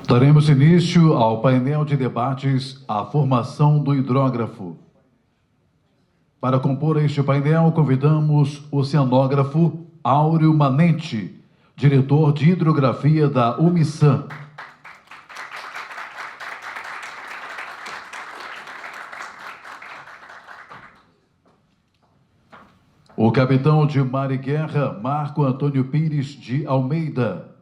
Daremos início ao painel de debates A Formação do Hidrógrafo. Para compor este painel, convidamos o oceanógrafo Áureo Manente, diretor de hidrografia da UMISAM. O capitão de mar e guerra Marco Antônio Pires de Almeida,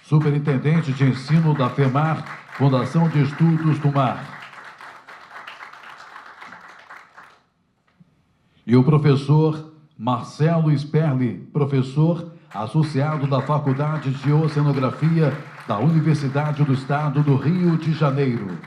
superintendente de ensino da FEMAR, Fundação de Estudos do Mar. E o professor Marcelo Sperli, professor associado da Faculdade de Oceanografia da Universidade do Estado do Rio de Janeiro.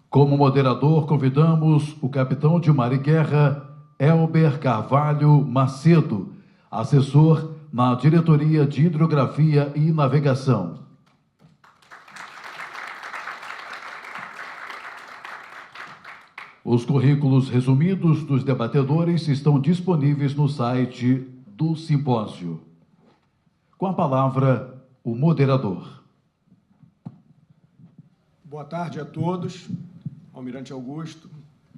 Como moderador, convidamos o capitão de mar e guerra Elber Carvalho Macedo, assessor na Diretoria de Hidrografia e Navegação. Os currículos resumidos dos debatedores estão disponíveis no site do simpósio. Com a palavra, o moderador. Boa tarde a todos. Almirante Augusto,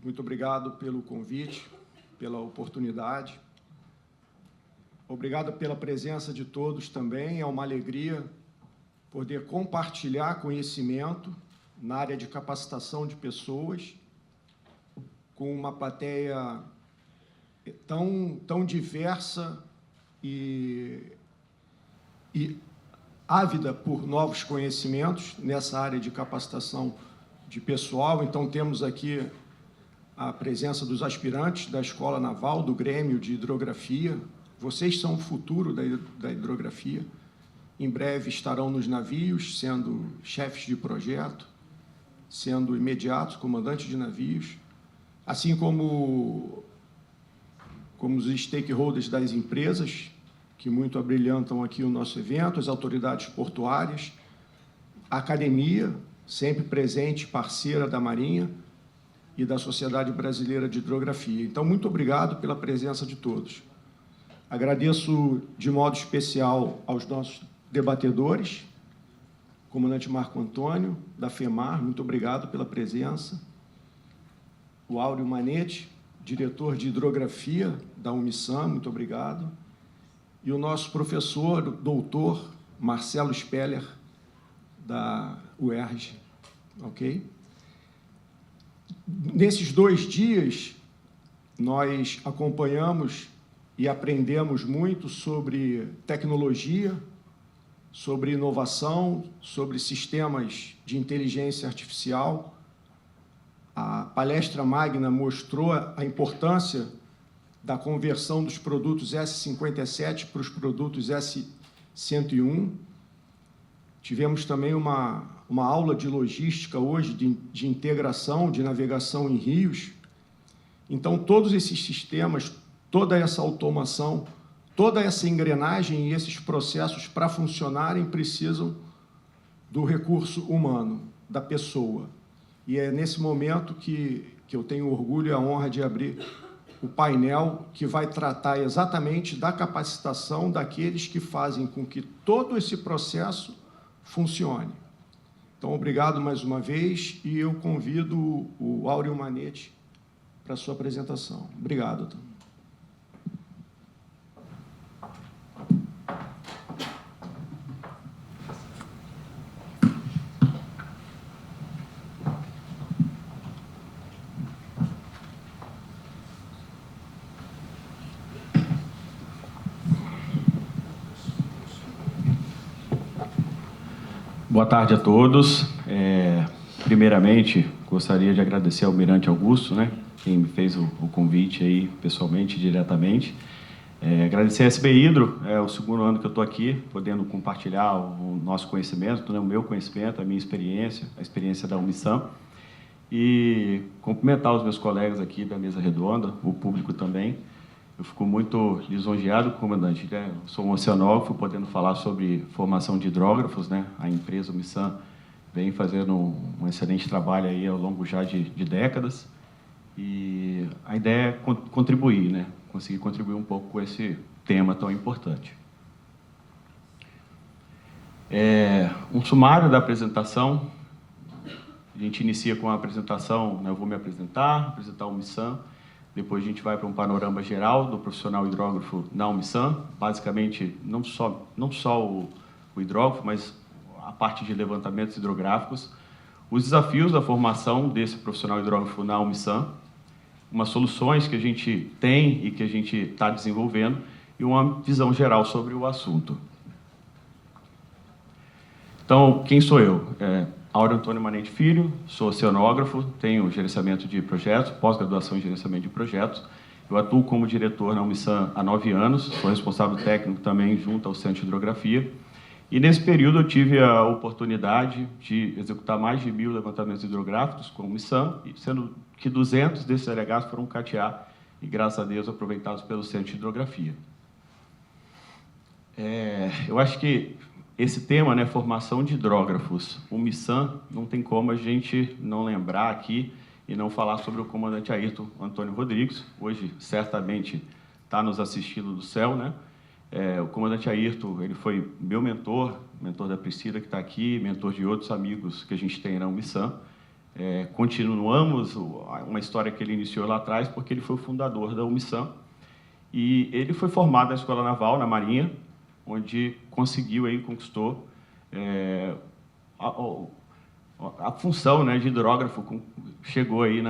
muito obrigado pelo convite, pela oportunidade. Obrigado pela presença de todos também. É uma alegria poder compartilhar conhecimento na área de capacitação de pessoas com uma plateia tão diversa e ávida por novos conhecimentos nessa área de capacitação de pessoal. Então, temos aqui a presença dos aspirantes da Escola Naval, do Grêmio de Hidrografia. Vocês são o futuro da hidrografia. Em breve estarão nos navios, sendo chefes de projeto, sendo imediatos comandantes de navios, assim como os stakeholders das empresas, que muito abrilhantam aqui o nosso evento, as autoridades portuárias, a academia, sempre presente, parceira da Marinha e da Sociedade Brasileira de Hidrografia. Então, muito obrigado pela presença de todos. Agradeço de modo especial aos nossos debatedores, comandante Marco Antônio, da FEMAR, muito obrigado pela presença. O Áureo Manente, diretor de hidrografia da UMISAM, muito obrigado. E o nosso professor, doutor Marcelo Speller, da UERJ, ok? Nesses 2 dias, nós acompanhamos e aprendemos muito sobre tecnologia, sobre inovação, sobre sistemas de inteligência artificial. A palestra magna mostrou a importância da conversão dos produtos S57 para os produtos S101. Tivemos também uma aula de logística hoje, de integração, de navegação em rios. Então, todos esses sistemas, toda essa automação, toda essa engrenagem e esses processos, para funcionarem, precisam do recurso humano, da pessoa. E é nesse momento que eu tenho orgulho e a honra de abrir o painel que vai tratar exatamente da capacitação daqueles que fazem com que todo esse processo funcione. Então, obrigado mais uma vez, e eu convido o Áureo Manente para a sua apresentação. Obrigado. Boa tarde a todos. Primeiramente, gostaria de agradecer ao Almirante Augusto, né, quem me fez o convite aí pessoalmente, diretamente. Agradecer a SB Hidro, é o 2º ano que eu estou aqui, podendo compartilhar o nosso conhecimento, né, o meu conhecimento, a minha experiência, a experiência da UMISAM, e cumprimentar os meus colegas aqui da mesa redonda, o público também. Eu fico muito lisonjeado, comandante, né? Eu sou um oceanógrafo, podendo falar sobre formação de hidrógrafos, né? A empresa UMISAM vem fazendo um excelente trabalho aí ao longo já de décadas, e a ideia é contribuir, né? Conseguir contribuir um pouco com esse tema tão importante. Um sumário da apresentação. A gente inicia com a apresentação, né, eu vou me apresentar o Unmissan, depois a gente vai para um panorama geral do profissional hidrógrafo na Unmissan, basicamente não só o hidrógrafo, mas a parte de levantamentos hidrográficos, os desafios da formação desse profissional hidrógrafo na Unmissan, umas soluções que a gente tem e que a gente está desenvolvendo e uma visão geral sobre o assunto. Então, quem sou eu? Áureo Antônio Manente Filho, sou oceanógrafo, tenho gerenciamento de projetos, pós-graduação em gerenciamento de projetos. Eu atuo como diretor na Unmissan há 9 anos, sou responsável técnico também junto ao Centro de Hidrografia. E nesse período eu tive a oportunidade de executar mais de 1.000 levantamentos hidrográficos com a Unmissan, sendo que 200 desses LHs foram CATIA e, graças a Deus, aproveitados pelo Centro de Hidrografia. Eu acho que esse tema, né, formação de hidrógrafos, o Unmissan, não tem como a gente não lembrar aqui e não falar sobre o comandante Ayrton Antônio Rodrigues. Hoje, certamente, está nos assistindo do céu, né? O comandante Ayrton, ele foi meu mentor da Priscila, que está aqui, mentor de outros amigos que a gente tem na Unmissan. Continuamos uma história que ele iniciou lá atrás, porque ele foi o fundador da Unmissan. E ele foi formado na Escola Naval, na Marinha, onde conseguiu aí, conquistou a função, né, de hidrógrafo, chegou aí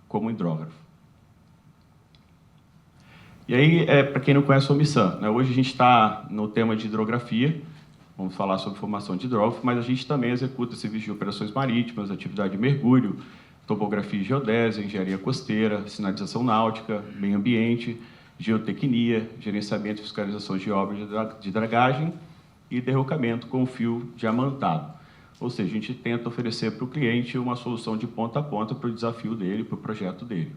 como hidrógrafo. E aí, para quem não conhece a Unmissan, né, hoje a gente está no tema de hidrografia, vamos falar sobre formação de hidrógrafo, mas a gente também executa serviço de operações marítimas, atividade de mergulho, topografia e geodésia, engenharia costeira, sinalização náutica, meio ambiente, geotecnia, gerenciamento e fiscalização de obras de dragagem e derrocamento com fio diamantado. Ou seja, a gente tenta oferecer para o cliente uma solução de ponta a ponta para o desafio dele, para o projeto dele.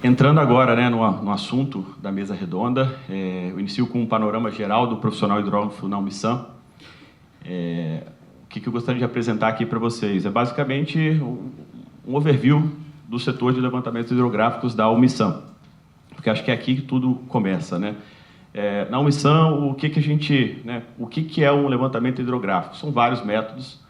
Entrando agora, né, no assunto da mesa redonda, eu inicio com um panorama geral do profissional hidrógrafo na Unmissan. O que eu gostaria de apresentar aqui para vocês? É basicamente um overview do setor de levantamentos hidrográficos da Unmissan, porque acho que é aqui que tudo começa, né? Na Unmissan, o que é um levantamento hidrográfico? São vários métodos,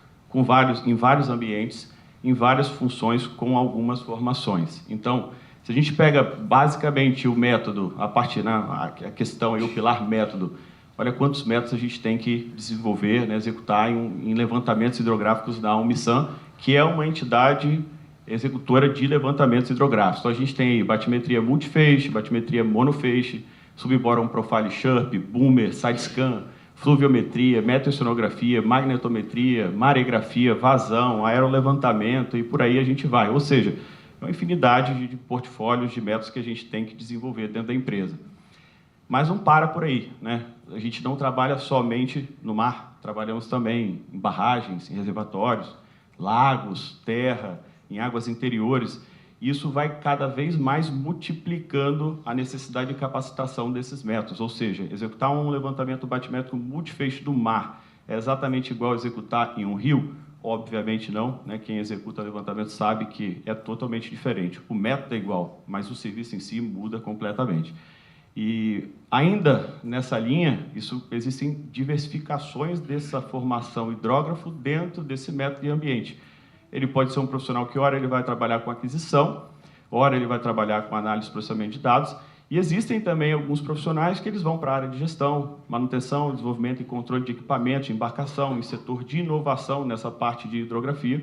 em vários ambientes, em várias funções, com algumas formações. Então, se a gente pega basicamente o método, a questão aí, o pilar método, olha quantos métodos a gente tem que desenvolver, né, executar em levantamentos hidrográficos da Unmissan, que é uma entidade executora de levantamentos hidrográficos. Então, a gente tem aí batimetria multifeixe, batimetria monofeixe, subboron profile Sharp, boomer, sidescan, fluviometria, meteoceanografia, magnetometria, maregrafia, vazão, aerolevantamento e por aí a gente vai. Ou seja, é uma infinidade de portfólios de métodos que a gente tem que desenvolver dentro da empresa. Mas não para por aí, né? A gente não trabalha somente no mar, trabalhamos também em barragens, em reservatórios, lagos, terra, em águas interiores. Isso vai cada vez mais multiplicando a necessidade de capacitação desses métodos, ou seja, executar um levantamento batimétrico multifeixe do mar é exatamente igual a executar em um rio? Obviamente não, né? Quem executa levantamento sabe que é totalmente diferente. O método é igual, mas o serviço em si muda completamente. E ainda nessa linha, existem diversificações dessa formação hidrógrafo dentro desse método de ambiente. Ele pode ser um profissional que, ora, ele vai trabalhar com aquisição, ora, ele vai trabalhar com análise e processamento de dados, e existem também alguns profissionais que eles vão para a área de gestão, manutenção, desenvolvimento e controle de equipamento, de embarcação, em setor de inovação nessa parte de hidrografia,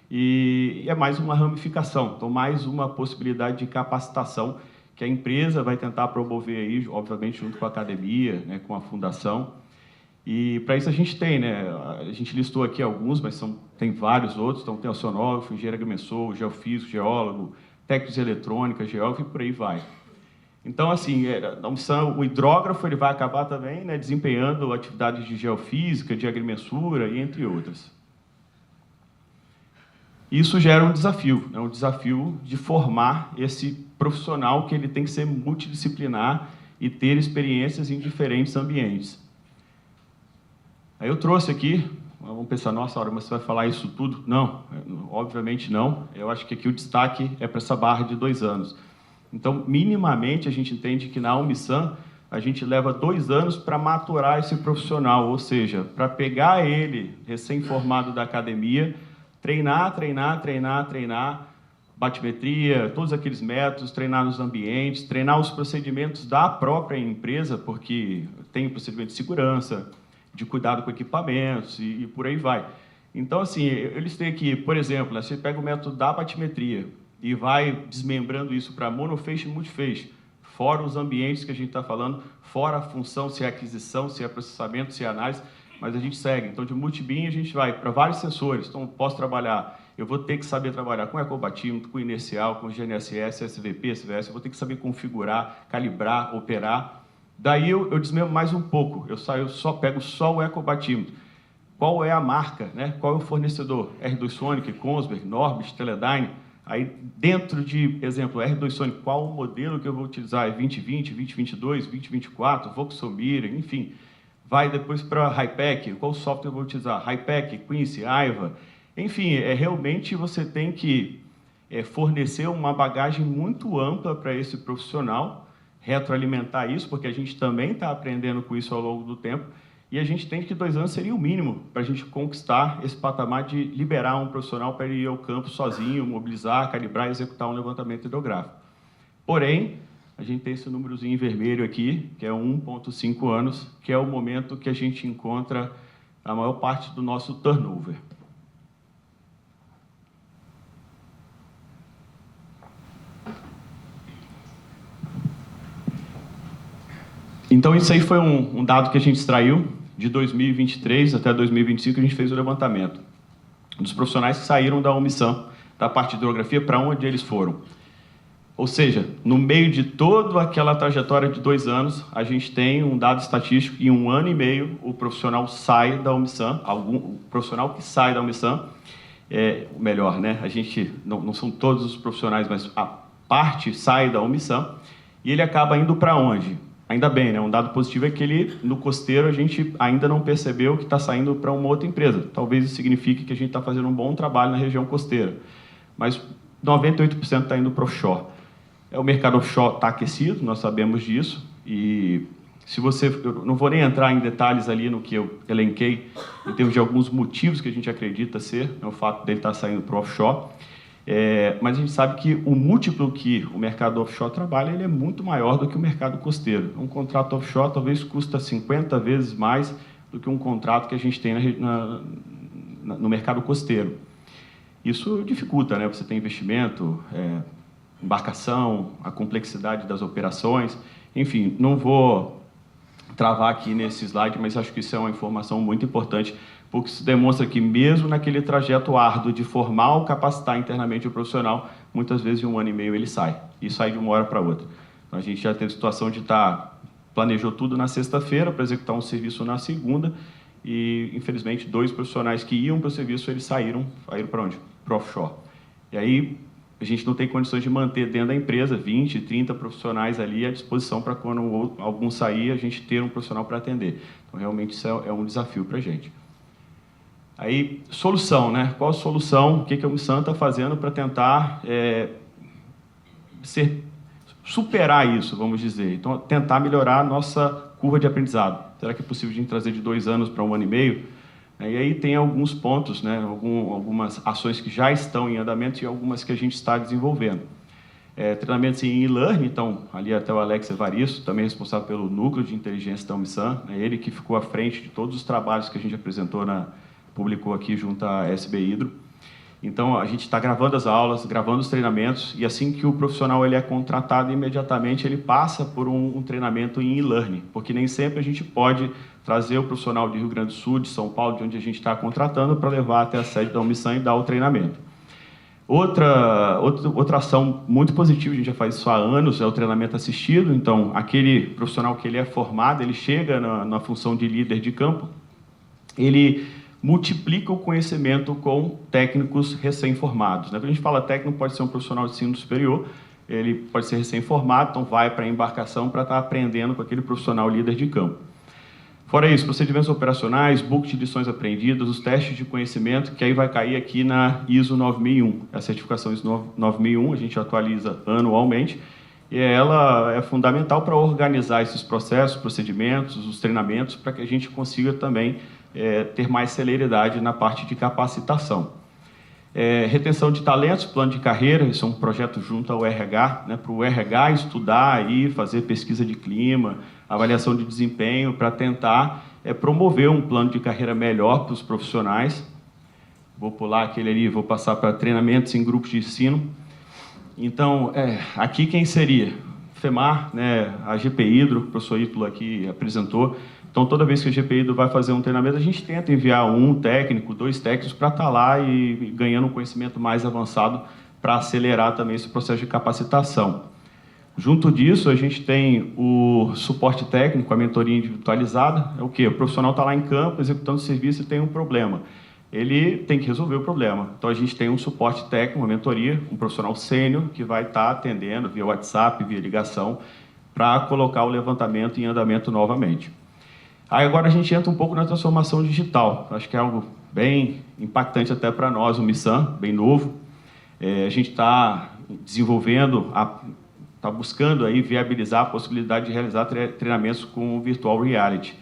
e é mais uma ramificação, então mais uma possibilidade de capacitação que a empresa vai tentar promover aí, obviamente, junto com a academia, né, com a fundação. E para isso a gente tem, né, a gente listou aqui alguns, mas tem vários outros, então tem oceanógrafo, engenheiro agrimensor, geofísico, geólogo, técnico de eletrônica, geógrafo e por aí vai. Então, assim, na Unmissan, o hidrógrafo ele vai acabar também, né, desempenhando atividades de geofísica, de agrimensura e entre outras. Isso gera um desafio, né, um desafio de formar esse profissional que ele tem que ser multidisciplinar e ter experiências em diferentes ambientes. Aí eu trouxe aqui Vamos pensar, nossa, Aura, mas você vai falar isso tudo? Não, obviamente não. Eu acho que aqui o destaque é para essa barra de 2 anos. Então, minimamente, a gente entende que na Umisan a gente leva 2 anos para maturar esse profissional, ou seja, para pegar ele, recém-formado da academia, treinar, batimetria, todos aqueles métodos, treinar nos ambientes, treinar os procedimentos da própria empresa, porque tem o procedimento de segurança, de cuidado com equipamentos e por aí vai. Então, assim, eles têm aqui, por exemplo, você pega o método da batimetria e vai desmembrando isso para monofeixe e multifeixe, fora os ambientes que a gente está falando, fora a função, se é aquisição, se é processamento, se é análise, mas a gente segue. Então, de multibeam, a gente vai para vários sensores. Então, posso trabalhar, eu vou ter que saber trabalhar com ecobatímetro, com inercial, com GNSS, SVP, SVS, eu vou ter que saber configurar, calibrar, operar. Daí eu desmembro mais um pouco, pego só o ecobatímetro. Qual é a marca, né? Qual é o fornecedor? R2 Sonic, Kongsberg, Norbit, Teledyne. Aí, dentro de, exemplo, R2 Sonic, qual o modelo que eu vou utilizar? É 2020, 2022, 2024, Voxomira, enfim. Vai depois para Hypec, qual software eu vou utilizar? Hypec, Quincy, Aiva. Enfim, realmente você tem que fornecer uma bagagem muito ampla para esse profissional, retroalimentar isso, porque a gente também está aprendendo com isso ao longo do tempo, e a gente entende que 2 anos seria o mínimo para a gente conquistar esse patamar de liberar um profissional para ir ao campo sozinho, mobilizar, calibrar e executar um levantamento hidrográfico. Porém, a gente tem esse númerozinho em vermelho aqui, que é 1,5 anos, que é o momento que a gente encontra a maior parte do nosso turnover. Então, isso aí foi um dado que a gente extraiu de 2023 até 2025, a gente fez o levantamento dos profissionais que saíram da Umisan, da parte de hidrografia, para onde eles foram. Ou seja, no meio de toda aquela trajetória de 2 anos, a gente tem um dado estatístico e 1 ano e meio o profissional sai da Umisan, o profissional que sai da Umisan, melhor, né? A gente, não são todos os profissionais, mas a parte sai da Umisan e ele acaba indo para onde? Ainda bem, né? Um dado positivo é que ele, no costeiro, a gente ainda não percebeu que está saindo para uma outra empresa. Talvez isso signifique que a gente está fazendo um bom trabalho na região costeira. Mas 98% está indo para offshore. O mercado offshore está aquecido, nós sabemos disso. E se você... Eu não vou nem entrar em detalhes ali no que eu elenquei, em termos de alguns motivos que a gente acredita ser, o fato dele estar saindo para o offshore. Mas a gente sabe que o múltiplo que o mercado offshore trabalha ele é muito maior do que o mercado costeiro. Um contrato offshore talvez custa 50 vezes mais do que um contrato que a gente tem no mercado costeiro. Isso dificulta, né? Você tem investimento, embarcação, a complexidade das operações. Enfim, não vou travar aqui nesse slide, mas acho que isso é uma informação muito importante, porque isso demonstra que mesmo naquele trajeto árduo de formar ou capacitar internamente o profissional, muitas vezes em 1 ano e meio ele sai, e sai de uma hora para outra. Então, a gente já teve situação de planejou tudo na sexta-feira para executar um serviço na segunda, e infelizmente 2 profissionais que iam para o serviço, eles saíram para onde? Para offshore. E aí a gente não tem condições de manter dentro da empresa 20, 30 profissionais ali à disposição para quando algum sair, a gente ter um profissional para atender. Então, realmente, isso é um desafio para a gente. Aí, solução, né? Qual a solução? O que a Umisan está fazendo para tentar superar isso, vamos dizer? Então, tentar melhorar a nossa curva de aprendizado. Será que é possível a gente trazer de 2 anos para 1 ano e meio? E aí tem alguns pontos, né? Algumas ações que já estão em andamento e algumas que a gente está desenvolvendo. Treinamentos em e-learning, então, ali até o Alex Evaristo, também responsável pelo núcleo de inteligência da Umisan, ele que ficou à frente de todos os trabalhos que a gente apresentou publicou aqui junto à SB Hidro. Então, a gente está gravando as aulas, gravando os treinamentos, e assim que o profissional ele é contratado, imediatamente ele passa por um treinamento em e-learning, porque nem sempre a gente pode trazer o profissional de Rio Grande do Sul, de São Paulo, de onde a gente está contratando, para levar até a sede da Umisan e dar o treinamento. Outra ação muito positiva, a gente já faz isso há anos, é o treinamento assistido. Então, aquele profissional que ele é formado, ele chega na função de líder de campo, ele multiplica o conhecimento com técnicos recém-formados. Quando a gente fala técnico, pode ser um profissional de ensino superior, ele pode ser recém-formado, então vai para a embarcação para estar aprendendo com aquele profissional líder de campo. Fora isso, procedimentos operacionais, book de lições aprendidas, os testes de conhecimento, que aí vai cair aqui na ISO 9001. A certificação ISO 9001 a gente atualiza anualmente, e ela é fundamental para organizar esses processos, procedimentos, os treinamentos, para que a gente consiga também ter mais celeridade na parte de capacitação. Retenção de talentos, plano de carreira, isso é um projeto junto ao RH, né, para o RH estudar e fazer pesquisa de clima, avaliação de desempenho, para tentar promover um plano de carreira melhor para os profissionais. Vou pular aquele ali, vou passar para treinamentos em grupos de ensino. Então, aqui quem seria? FEMAR, né, a GP Hidro, o professor Ítalo aqui apresentou. Então, toda vez que a GP Hidro vai fazer um treinamento, a gente tenta enviar um técnico, 2 técnicos, para estar lá e ganhando um conhecimento mais avançado para acelerar também esse processo de capacitação. Junto disso, a gente tem o suporte técnico, a mentoria individualizada. É o quê? O profissional está lá em campo, executando o serviço e tem um problema. Ele tem que resolver o problema. Então, a gente tem um suporte técnico, uma mentoria, um profissional sênior que vai estar atendendo via WhatsApp, via ligação, para colocar o levantamento em andamento novamente. Aí agora a gente entra um pouco na transformação digital. Acho que é algo bem impactante até para nós, o Missan, bem novo. A gente está desenvolvendo, está buscando aí viabilizar a possibilidade de realizar treinamentos com virtual reality.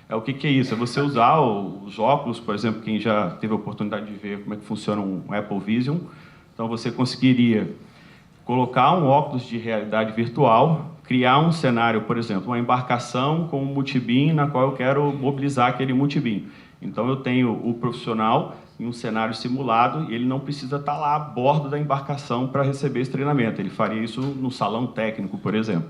O que é isso? É você usar os óculos, por exemplo, quem já teve a oportunidade de ver como é que funciona um Apple Vision. Então, você conseguiria colocar um óculos de realidade virtual, criar um cenário, por exemplo, uma embarcação com um multibeam na qual eu quero mobilizar aquele multibeam. Então, eu tenho o profissional em um cenário simulado e ele não precisa estar lá a bordo da embarcação para receber esse treinamento. Ele faria isso no salão técnico, por exemplo,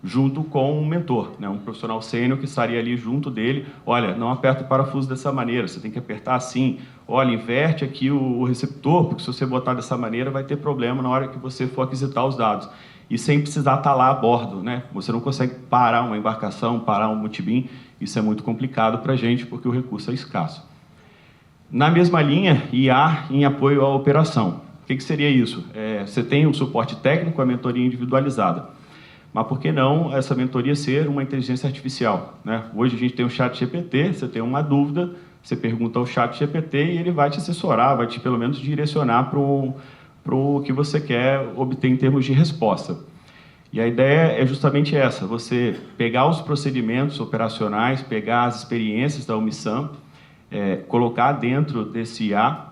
junto com um mentor, né? Um profissional sênior que estaria ali junto dele. Olha, não aperta o parafuso dessa maneira, você tem que apertar assim. Olha, inverte aqui o receptor, porque se você botar dessa maneira vai ter problema na hora que você for aquisitar os dados. E sem precisar estar lá a bordo, né? Você não consegue parar uma embarcação, parar um multibeam. Isso é muito complicado para a gente, porque o recurso é escasso. Na mesma linha, IA em apoio à operação. O que seria isso? Você tem o suporte técnico, a mentoria individualizada. Mas por que não essa mentoria ser uma inteligência artificial, né? Hoje a gente tem o ChatGPT, você tem uma dúvida, você pergunta ao ChatGPT e ele vai te assessorar, vai te pelo menos direcionar para o que você quer obter em termos de resposta. E a ideia é justamente essa, você pegar os procedimentos operacionais, pegar as experiências da Umisam, colocar dentro desse IA,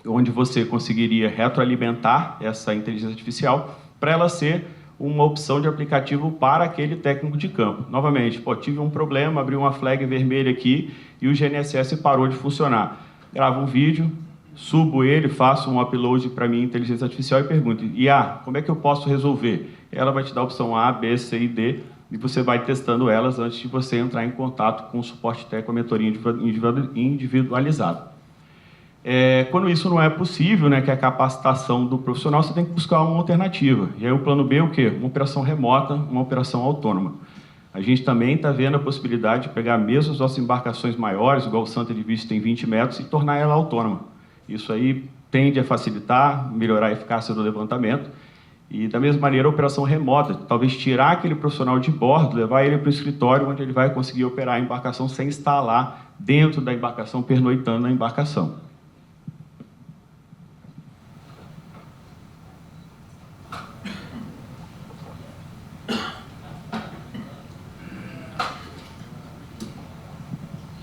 onde você conseguiria retroalimentar essa inteligência artificial para ela ser uma opção de aplicativo para aquele técnico de campo. Novamente, tive um problema, abri uma flag vermelha aqui e o GNSS parou de funcionar. Gravo um vídeo, subo ele, faço um upload para minha inteligência artificial e pergunto, IA, como é que eu posso resolver? Ela vai te dar a opção A, B, C e D e você vai testando elas antes de você entrar em contato com o suporte técnico, a mentoria individualizada. Quando isso não é possível, né, que é a capacitação do profissional, você tem que buscar uma alternativa. E aí o plano B é o quê? Uma operação remota, uma operação autônoma. A gente também está vendo a possibilidade de pegar mesmo as nossas embarcações maiores, igual o Santa de Vista tem 20 metros, e tornar ela autônoma. Isso aí tende a facilitar, melhorar a eficácia do levantamento. E, da mesma maneira, a operação remota, talvez tirar aquele profissional de bordo, levar ele para o escritório, onde ele vai conseguir operar a embarcação sem estar lá dentro da embarcação, pernoitando na embarcação.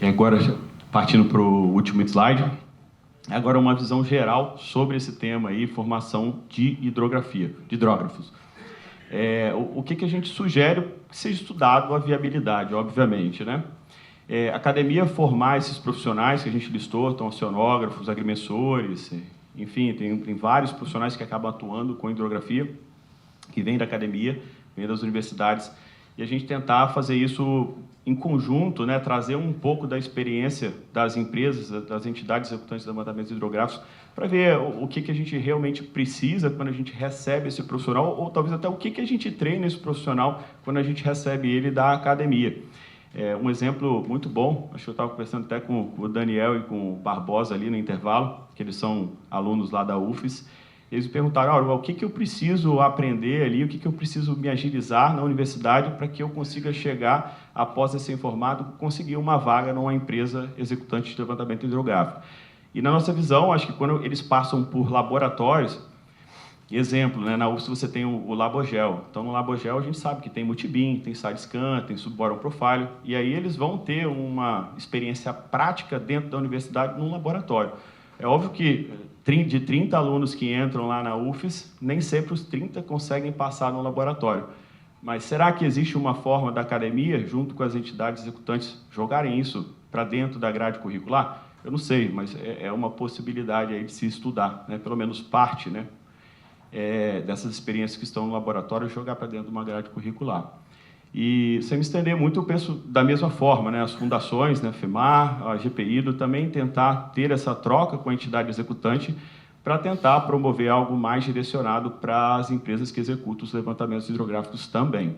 E agora, partindo para o último slide, agora uma visão geral sobre esse tema aí, formação de hidrografia, de hidrógrafos. O que a gente sugere que seja estudado a viabilidade, obviamente, né? Academia formar esses profissionais que a gente listou, então oceanógrafos, agrimensores, enfim, tem vários profissionais que acabam atuando com hidrografia, que vêm da academia, vêm das universidades, e a gente tentar fazer isso em conjunto, né, trazer um pouco da experiência das empresas, das entidades executantes de levantamentos hidrográficos, para ver o que a gente realmente precisa quando a gente recebe esse profissional, ou talvez até o que a gente treina esse profissional quando a gente recebe ele da academia. Um exemplo muito bom, acho que eu estava conversando até com o Daniel e com o Barbosa ali no intervalo, que eles são alunos lá da UFES, eles me perguntaram, o que eu preciso aprender ali, o que eu preciso me agilizar na universidade para que eu consiga chegar, após ser informado, conseguir uma vaga numa empresa executante de levantamento hidrográfico. E na nossa visão, acho que quando eles passam por laboratórios, exemplo, né, na UFS você tem o Labogel. Então, no Labogel a gente sabe que tem multibin, tem side-scan, tem subboron profile, e aí eles vão ter uma experiência prática dentro da universidade num laboratório. É óbvio que de 30 alunos que entram lá na UFS, nem sempre os 30 conseguem passar no laboratório. Mas será que existe uma forma da academia, junto com as entidades executantes, jogarem isso para dentro da grade curricular? Eu não sei, mas é uma possibilidade aí de se estudar, né? Pelo menos parte, né? Dessas experiências que estão no laboratório, jogar para dentro de uma grade curricular. E, sem me estender muito, eu penso da mesma forma, né? As fundações, né? FEMAR, a GPIDO, também tentar ter essa troca com a entidade executante para tentar promover algo mais direcionado para as empresas que executam os levantamentos hidrográficos também.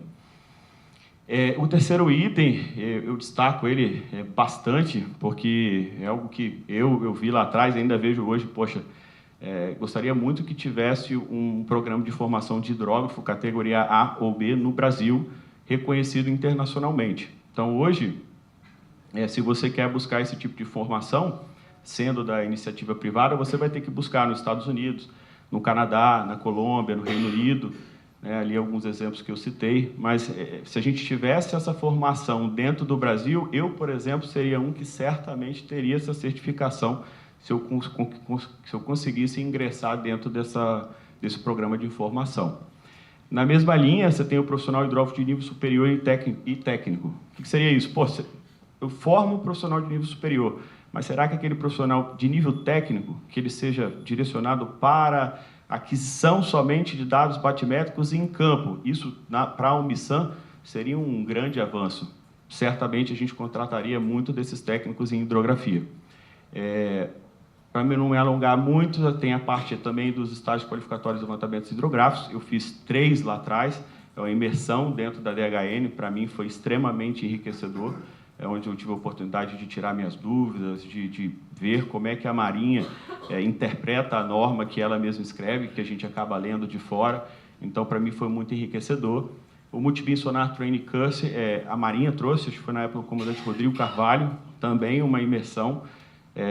O terceiro item, eu destaco ele bastante, porque é algo que eu vi lá atrás e ainda vejo hoje, poxa, gostaria muito que tivesse um programa de formação de hidrógrafo categoria A ou B no Brasil, reconhecido internacionalmente. Então, hoje, se você quer buscar esse tipo de formação, sendo da iniciativa privada, você vai ter que buscar nos Estados Unidos, no Canadá, na Colômbia, no Reino Unido, né, ali alguns exemplos que eu citei, mas se a gente tivesse essa formação dentro do Brasil, eu, por exemplo, seria um que certamente teria essa certificação se eu conseguisse ingressar dentro desse programa de formação. Na mesma linha, você tem o profissional hidrógrafo de nível superior e técnico. O que seria isso? Pô, eu formo um profissional de nível superior, mas será que aquele profissional de nível técnico, que ele seja direcionado para aquisição somente de dados batimétricos em campo, isso para a UMISAM seria um grande avanço. Certamente a gente contrataria muito desses técnicos em hidrografia. Para não me alongar muito, tem a parte também dos estágios qualificatórios de levantamentos hidrográficos. Eu fiz 3 lá atrás, a imersão dentro da DHN, para mim foi extremamente enriquecedor, onde eu tive a oportunidade de tirar minhas dúvidas, de ver como é que a Marinha interpreta a norma que ela mesma escreve, que a gente acaba lendo de fora. Então, para mim, foi muito enriquecedor. O Multibin Sonar Training Course, a Marinha trouxe, acho que foi na época o comandante Rodrigo Carvalho, também uma imersão.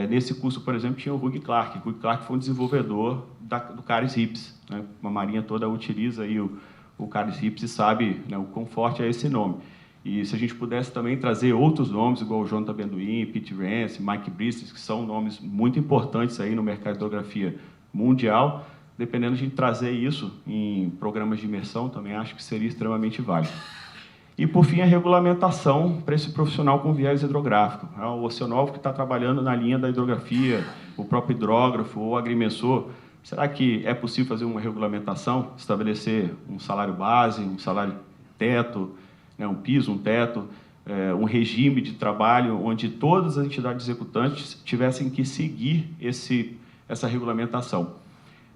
Nesse curso, por exemplo, tinha o Hugh Clark. O Hugh Clark foi um desenvolvedor do Caris Hips, né? A Marinha toda utiliza aí o Caris Hips e sabe, né, o quão forte é esse nome. E se a gente pudesse também trazer outros nomes, igual o Jonathan Benduin, Pete Rance, Mike Bristes, que são nomes muito importantes aí no mercado de hidrografia mundial, dependendo de a gente trazer isso em programas de imersão, também acho que seria extremamente válido. E, por fim, a regulamentação para esse profissional com viés hidrográfico. O oceanógrafo que está trabalhando na linha da hidrografia, o próprio hidrógrafo ou agrimensor, será que é possível fazer uma regulamentação, estabelecer um salário base, um salário teto, né, um piso, um teto, um regime de trabalho onde todas as entidades executantes tivessem que seguir essa regulamentação?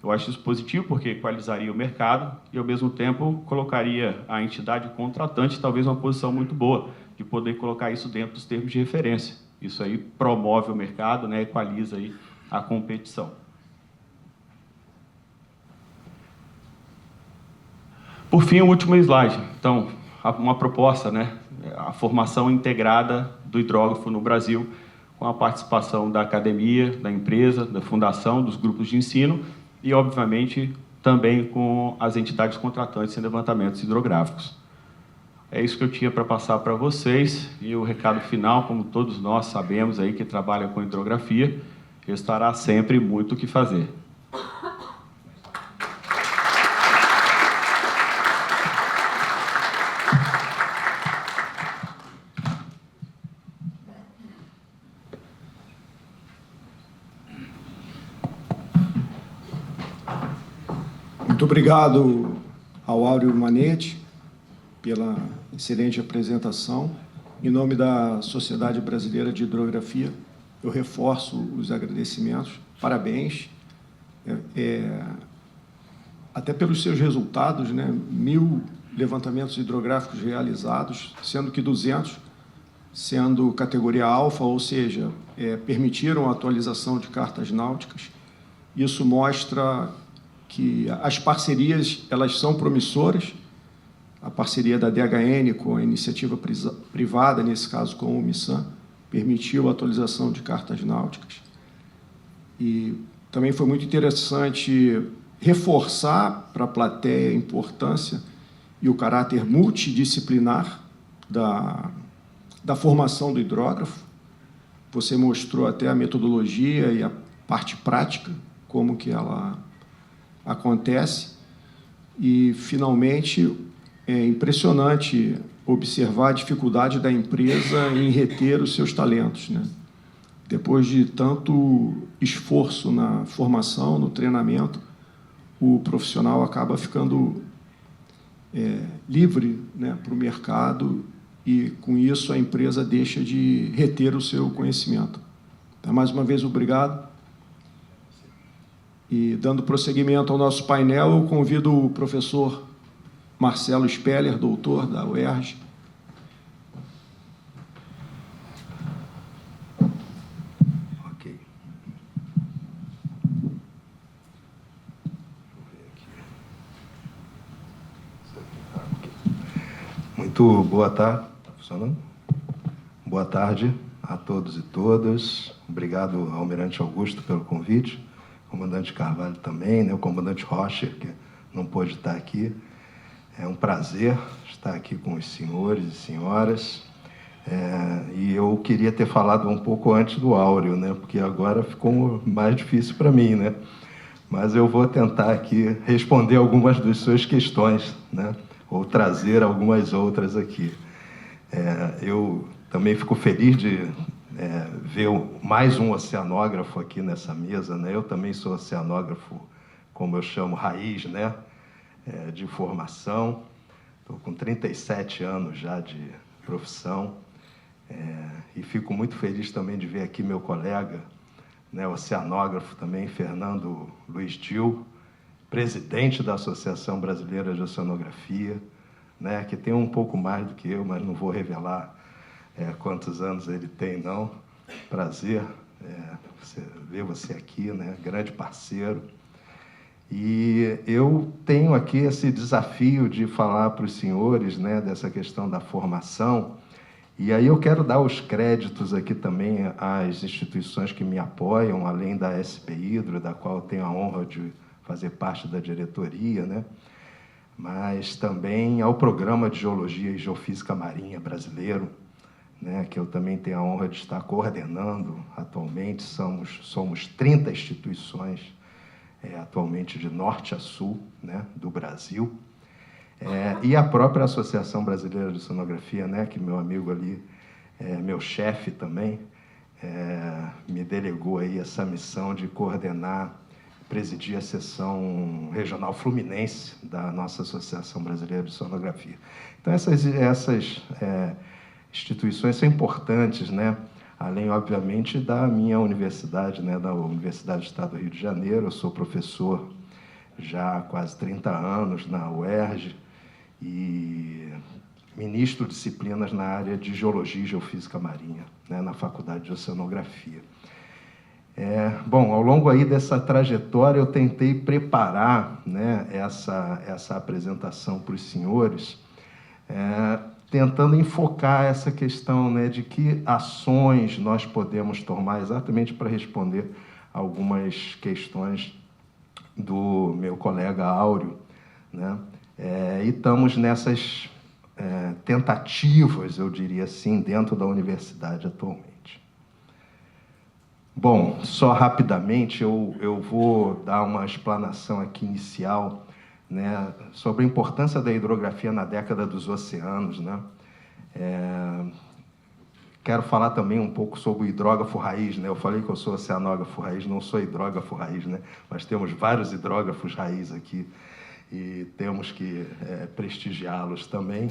Eu acho isso positivo porque equalizaria o mercado e, ao mesmo tempo, colocaria a entidade contratante talvez uma posição muito boa de poder colocar isso dentro dos termos de referência. Isso aí promove o mercado, né, equaliza aí a competição. Por fim, o último slide. Então, uma proposta, né, a formação integrada do hidrógrafo no Brasil, com a participação da academia, da empresa, da fundação, dos grupos de ensino, e, obviamente, também com as entidades contratantes em levantamentos hidrográficos. É isso que eu tinha para passar para vocês, e o recado final, como todos nós sabemos aí que trabalham com hidrografia, estará sempre muito o que fazer. Muito obrigado ao Áureo Manetti pela excelente apresentação. Em nome da Sociedade Brasileira de Hidrografia, eu reforço os agradecimentos. Parabéns. Até pelos seus resultados, né? 1.000 levantamentos hidrográficos realizados, sendo que 200 sendo categoria alfa, ou seja, permitiram a atualização de cartas náuticas. Isso mostra que as parcerias elas são promissoras. A parceria da DHN com a iniciativa privada, nesse caso com o MISAM, permitiu a atualização de cartas náuticas. E também foi muito interessante reforçar para a plateia a importância e o caráter multidisciplinar da formação do hidrógrafo. Você mostrou até a metodologia e a parte prática, como que ela acontece. E, finalmente, é impressionante observar a dificuldade da empresa em reter os seus talentos, né? Depois de tanto esforço na formação, no treinamento, o profissional acaba ficando livre, né, para o mercado, e, com isso, a empresa deixa de reter o seu conhecimento. Então, mais uma vez, obrigado. E, dando prosseguimento ao nosso painel, eu convido o professor Marcelo Speller, doutor da UERJ. Ok. Muito boa tarde. Está funcionando? Boa tarde a todos e todas. Obrigado ao Almirante Augusto pelo convite. Comandante Carvalho também, né? O comandante Rocher, que não pôde estar aqui. É um prazer estar aqui com os senhores e senhoras. E eu queria ter falado um pouco antes do Áureo, né? Porque agora ficou mais difícil para mim, né? Mas eu vou tentar aqui responder algumas das suas questões, né? Ou trazer algumas outras aqui. Eu também fico feliz de ver mais um oceanógrafo aqui nessa mesa, né? Eu também sou oceanógrafo, como eu chamo, raiz, né? De formação. Estou com 37 anos já de profissão. E fico muito feliz também de ver aqui meu colega, né, oceanógrafo também, Fernando Luiz Dil, presidente da Associação Brasileira de Oceanografia, né, que tem um pouco mais do que eu, mas não vou revelar quantos anos ele tem, não. Prazer ver você aqui, né, grande parceiro. E eu tenho aqui esse desafio de falar para os senhores, né, dessa questão da formação. E aí eu quero dar os créditos aqui também às instituições que me apoiam, além da SP Hidro, da qual eu tenho a honra de fazer parte da diretoria, né? Mas também ao Programa de Geologia e Geofísica Marinha brasileiro, né, que eu também tenho a honra de estar coordenando atualmente. Somos 30 instituições, atualmente de norte a sul, né, do Brasil. E a própria Associação Brasileira de Oceanografia, né, que meu amigo ali, meu chefe também, me delegou aí essa missão de coordenar, presidir a seção regional fluminense da nossa Associação Brasileira de Oceanografia. Então, essas instituições são importantes, né? Além, obviamente, da minha universidade, né, da Universidade do Estado do Rio de Janeiro. Eu sou professor já há quase 30 anos na UERJ e ministro disciplinas na área de Geologia e Geofísica Marinha, né, na Faculdade de Oceanografia. Bom, ao longo aí dessa trajetória, eu tentei preparar, né, essa apresentação para os senhores, tentando enfocar essa questão, né, de que ações nós podemos tomar exatamente para responder algumas questões do meu colega Áureo, né? E estamos nessas tentativas, eu diria assim, dentro da universidade atualmente. Bom, só rapidamente eu vou dar uma explanação aqui inicial, né, sobre a importância da hidrografia na década dos oceanos, né? Quero falar também um pouco sobre o hidrógrafo raiz, né? Eu falei que eu sou oceanógrafo raiz, não sou hidrógrafo raiz, né? Mas temos vários hidrógrafos raiz aqui e temos que prestigiá-los também.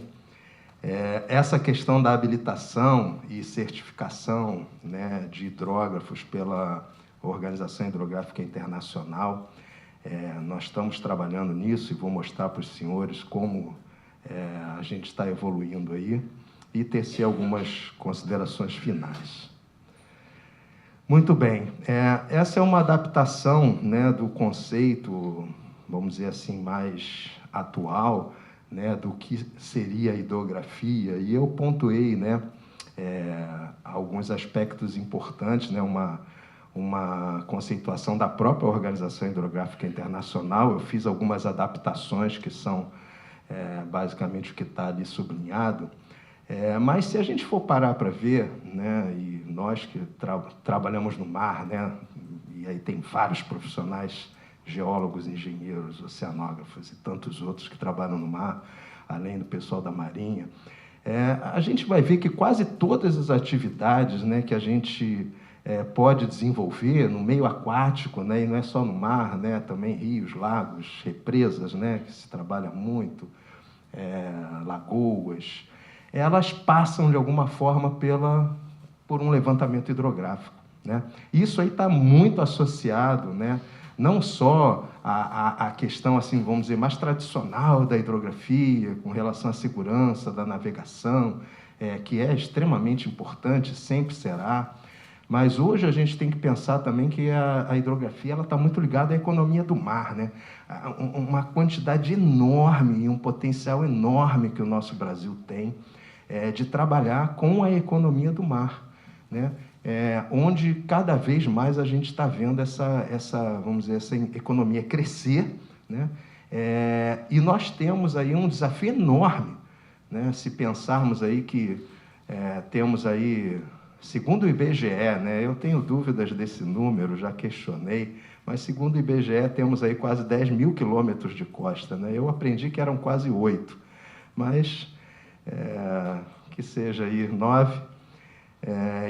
Essa questão da habilitação e certificação, né, de hidrógrafos pela Organização Hidrográfica Internacional, nós estamos trabalhando nisso e vou mostrar para os senhores como a gente está evoluindo aí e tecer algumas considerações finais. Muito bem, essa é uma adaptação, né, do conceito vamos dizer assim, mais atual, né, do que seria a hidrografia, e eu pontuei, né, alguns aspectos importantes, né, uma conceituação da própria Organização Hidrográfica Internacional. Eu fiz algumas adaptações que são basicamente o que está ali sublinhado, mas se a gente for parar para ver, né, e nós que trabalhamos no mar, né, e aí tem vários profissionais, geólogos, engenheiros, oceanógrafos e tantos outros que trabalham no mar, além do pessoal da Marinha, a gente vai ver que quase todas as atividades, né, que a gente pode desenvolver no meio aquático, né, e não é só no mar, né, também rios, lagos, represas, né, que se trabalha muito, lagoas, elas passam de alguma forma por um levantamento hidrográfico, né? Isso aí está muito associado, né, não só à questão, assim, vamos dizer, mais tradicional da hidrografia, com relação à segurança da navegação, que é extremamente importante, sempre será, mas hoje a gente tem que pensar também que a hidrografia está muito ligada à economia do mar, né? Uma quantidade enorme e um potencial enorme que o nosso Brasil tem de trabalhar com a economia do mar, né? Onde cada vez mais a gente está vendo vamos dizer, essa economia crescer, né? E nós temos aí um desafio enorme, né? Se pensarmos aí que temos aí, segundo o IBGE, né? Eu tenho dúvidas desse número, já questionei, mas segundo o IBGE temos aí quase 10 mil quilômetros de costa, né? Eu aprendi que eram quase 8, mas que seja aí 9.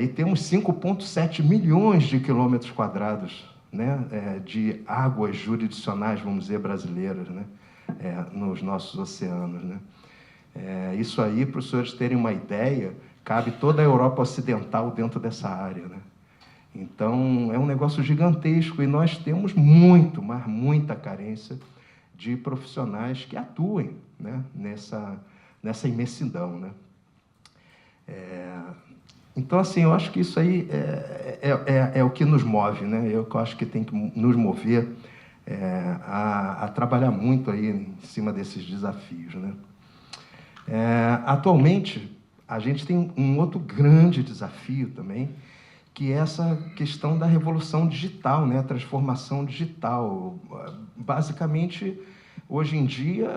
E temos 5,7 milhões de quilômetros quadrados, né, de águas jurisdicionais, vamos dizer, brasileiras, né, nos nossos oceanos, né. Isso aí, para os senhores terem uma ideia, cabe toda a Europa Ocidental dentro dessa área, né. Então, é um negócio gigantesco e nós temos muito, mas muita carência de profissionais que atuem, né, nessa imensidão, né. Então, assim, eu acho que isso aí é o que nos move, né? Eu acho que tem que nos mover a trabalhar muito aí em cima desses desafios, né? Atualmente, a gente tem um outro grande desafio também, que é essa questão da revolução digital, né? A transformação digital. Basicamente, hoje em dia,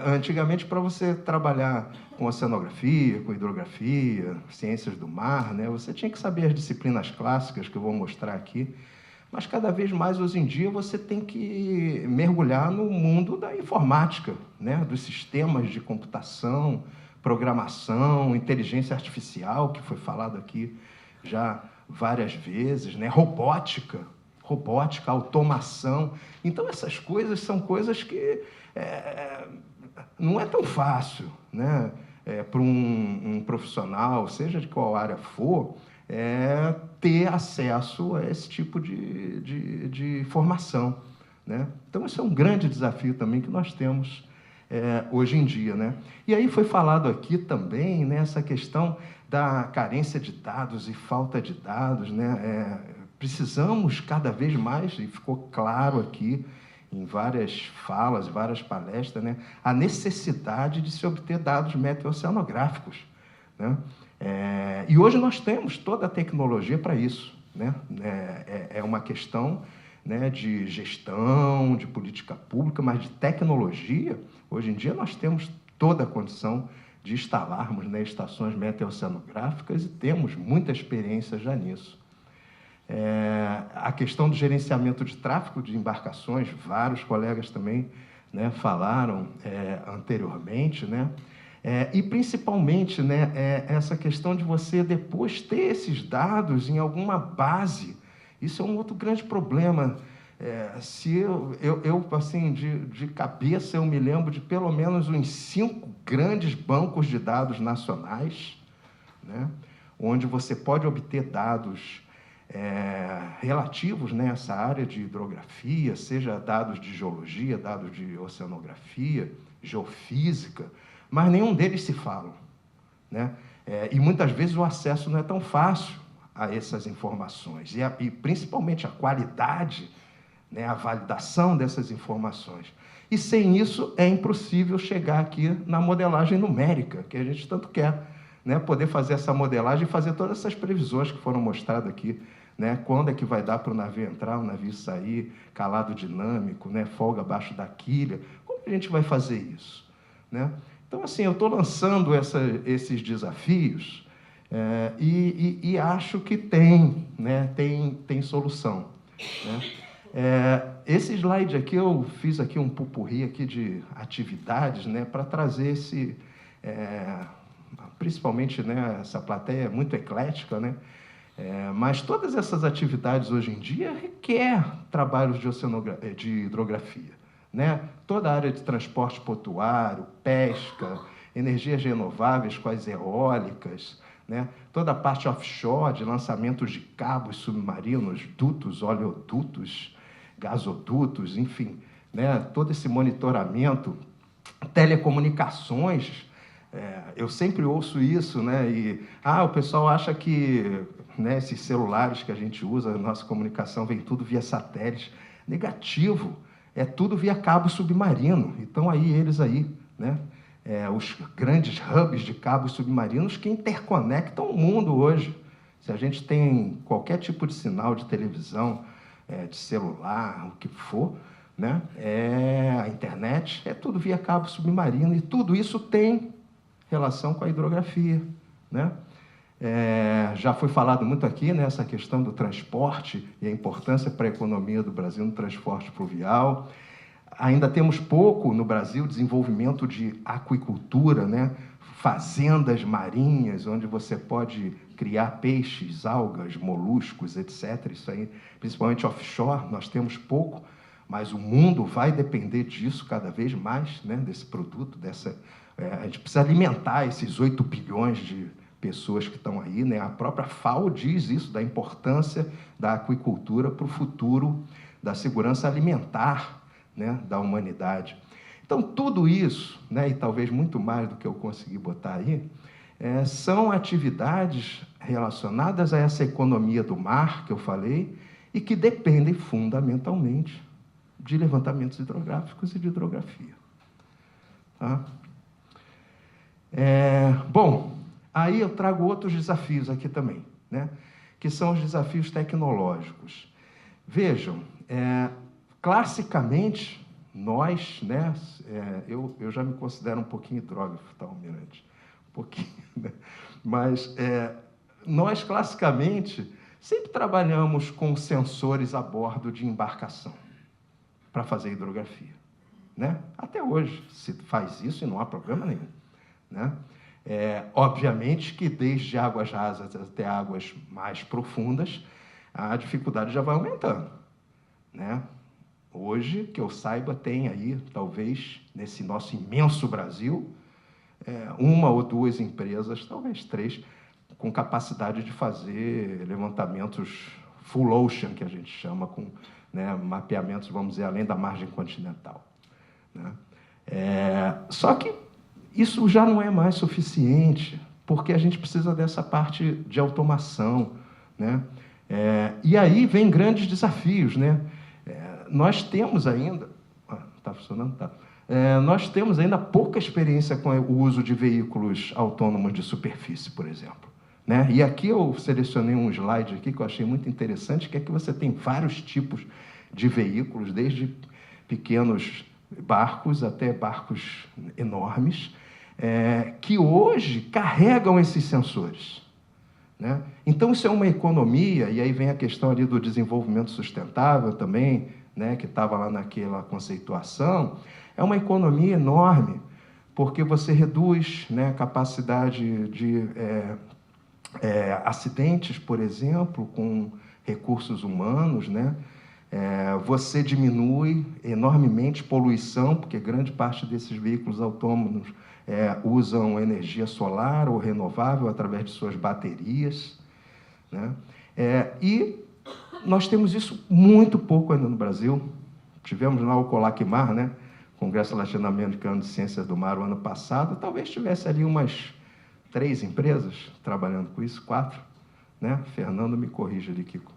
antigamente, para você trabalhar com oceanografia, com hidrografia, ciências do mar, né, você tinha que saber as disciplinas clássicas, que eu vou mostrar aqui, mas cada vez mais, hoje em dia, você tem que mergulhar no mundo da informática, né, dos sistemas de computação, programação, inteligência artificial, que foi falado aqui já várias vezes, né, robótica, automação. Então, essas coisas são coisas que não é tão fácil, né, para um profissional, seja de qual área for, ter acesso a esse tipo de formação, né? Então, esse é um grande desafio também que nós temos hoje em dia, né? E aí foi falado aqui também, né, essa questão da carência de dados e falta de dados, né? Precisamos cada vez mais, e ficou claro aqui em várias falas, várias palestras, né, a necessidade de se obter dados meteoceanográficos, né? E hoje nós temos toda a tecnologia para isso, né? É uma questão, né, de gestão, de política pública, mas de tecnologia. Hoje em dia nós temos toda a condição de instalarmos, né, estações meteoceanográficas e temos muita experiência já nisso. A questão do gerenciamento de tráfego de embarcações, vários colegas também, né, falaram anteriormente, né, e principalmente, né, essa questão de você depois ter esses dados em alguma base. Isso é um outro grande problema. Se eu assim, de cabeça, eu me lembro de pelo menos uns 5 grandes bancos de dados nacionais, né, onde você pode obter dados relativos, né, a essa área de hidrografia, seja dados de geologia, dados de oceanografia, geofísica, mas nenhum deles se falam, né? E muitas vezes o acesso não é tão fácil a essas informações, e principalmente a qualidade, né, a validação dessas informações. E sem isso é impossível chegar aqui na modelagem numérica, que a gente tanto quer, né, poder fazer essa modelagem e fazer todas essas previsões que foram mostradas aqui, né, quando é que vai dar para o navio entrar, o navio sair, calado dinâmico, né, folga abaixo da quilha, como a gente vai fazer isso, né? Então, assim, eu estou lançando esses desafios e acho que tem, né, tem solução, né? Esse slide aqui, eu fiz aqui um pupurri aqui de atividades, né, para trazer esse, principalmente, né, essa plateia é muito eclética, né, mas todas essas atividades hoje em dia requer trabalhos de hidrografia, né? Toda a área de transporte portuário, pesca, energias renováveis com as eólicas, né? Toda a parte offshore de lançamentos de cabos submarinos, dutos, oleodutos, gasodutos, enfim, né? Todo esse monitoramento, telecomunicações. Eu sempre ouço isso, né? E o pessoal acha que, né, esses celulares que a gente usa, a nossa comunicação vem tudo via satélite. Negativo, é tudo via cabo submarino. Então aí eles aí, né? Os grandes hubs de cabos submarinos que interconectam o mundo hoje. Se a gente tem qualquer tipo de sinal de televisão, de celular, o que for, né? A internet, é tudo via cabo submarino, e tudo isso tem relação com a hidrografia, né? Já foi falado muito aqui nessa questão do transporte e a importância para a economia do Brasil no transporte fluvial. Ainda temos pouco no Brasil desenvolvimento de aquicultura, né? Fazendas marinhas, onde você pode criar peixes, algas, moluscos, etc. Isso aí, principalmente offshore, nós temos pouco, mas o mundo vai depender disso cada vez mais, né? Desse produto, a gente precisa alimentar esses 8 bilhões de pessoas que estão aí, né? A própria FAO diz isso, da importância da aquicultura para o futuro da segurança alimentar, né, da humanidade. Então, tudo isso, né, e talvez muito mais do que eu consegui botar aí, são atividades relacionadas a essa economia do mar que eu falei e que dependem fundamentalmente de levantamentos hidrográficos e de hidrografia. Tá? Bom, aí eu trago outros desafios aqui também, né, que são os desafios tecnológicos. Vejam, classicamente, nós, né, eu já me considero um pouquinho hidrógrafo, tá, Almirante? Um pouquinho, né? Mas nós, classicamente, sempre trabalhamos com sensores a bordo de embarcação para fazer hidrografia, né? Até hoje se faz isso e não há problema nenhum, né? Obviamente que desde águas rasas até águas mais profundas, a dificuldade já vai aumentando, né? Hoje, que eu saiba, tem aí, talvez, nesse nosso imenso Brasil, 1 ou 2 empresas, talvez 3, com capacidade de fazer levantamentos full ocean, que a gente chama, com, né, mapeamentos, vamos dizer, além da margem continental, né? Só que isso já não é mais suficiente, porque a gente precisa dessa parte de automação, né? E aí vem grandes desafios, né? Nós temos ainda... Está funcionando? Tá. Nós temos ainda pouca experiência com o uso de veículos autônomos de superfície, por exemplo, né? E aqui eu selecionei um slide aqui que eu achei muito interessante, que é que você tem vários tipos de veículos, desde pequenos barcos até barcos enormes, que hoje carregam esses sensores, né? Então, isso é uma economia, e aí vem a questão ali do desenvolvimento sustentável também, né, que estava lá naquela conceituação. É uma economia enorme, porque você reduz, né, a capacidade de acidentes, por exemplo, com recursos humanos, né? Você diminui enormemente poluição, porque grande parte desses veículos autônomos usam energia solar ou renovável através de suas baterias, né? E nós temos isso muito pouco ainda no Brasil. Tivemos lá o COLAC-MAR, né, Congresso Latino-Americano de Ciências do Mar, o ano passado. Talvez tivesse ali umas 3 empresas trabalhando com isso, 4, né? Fernando me corrija ali, Kiko.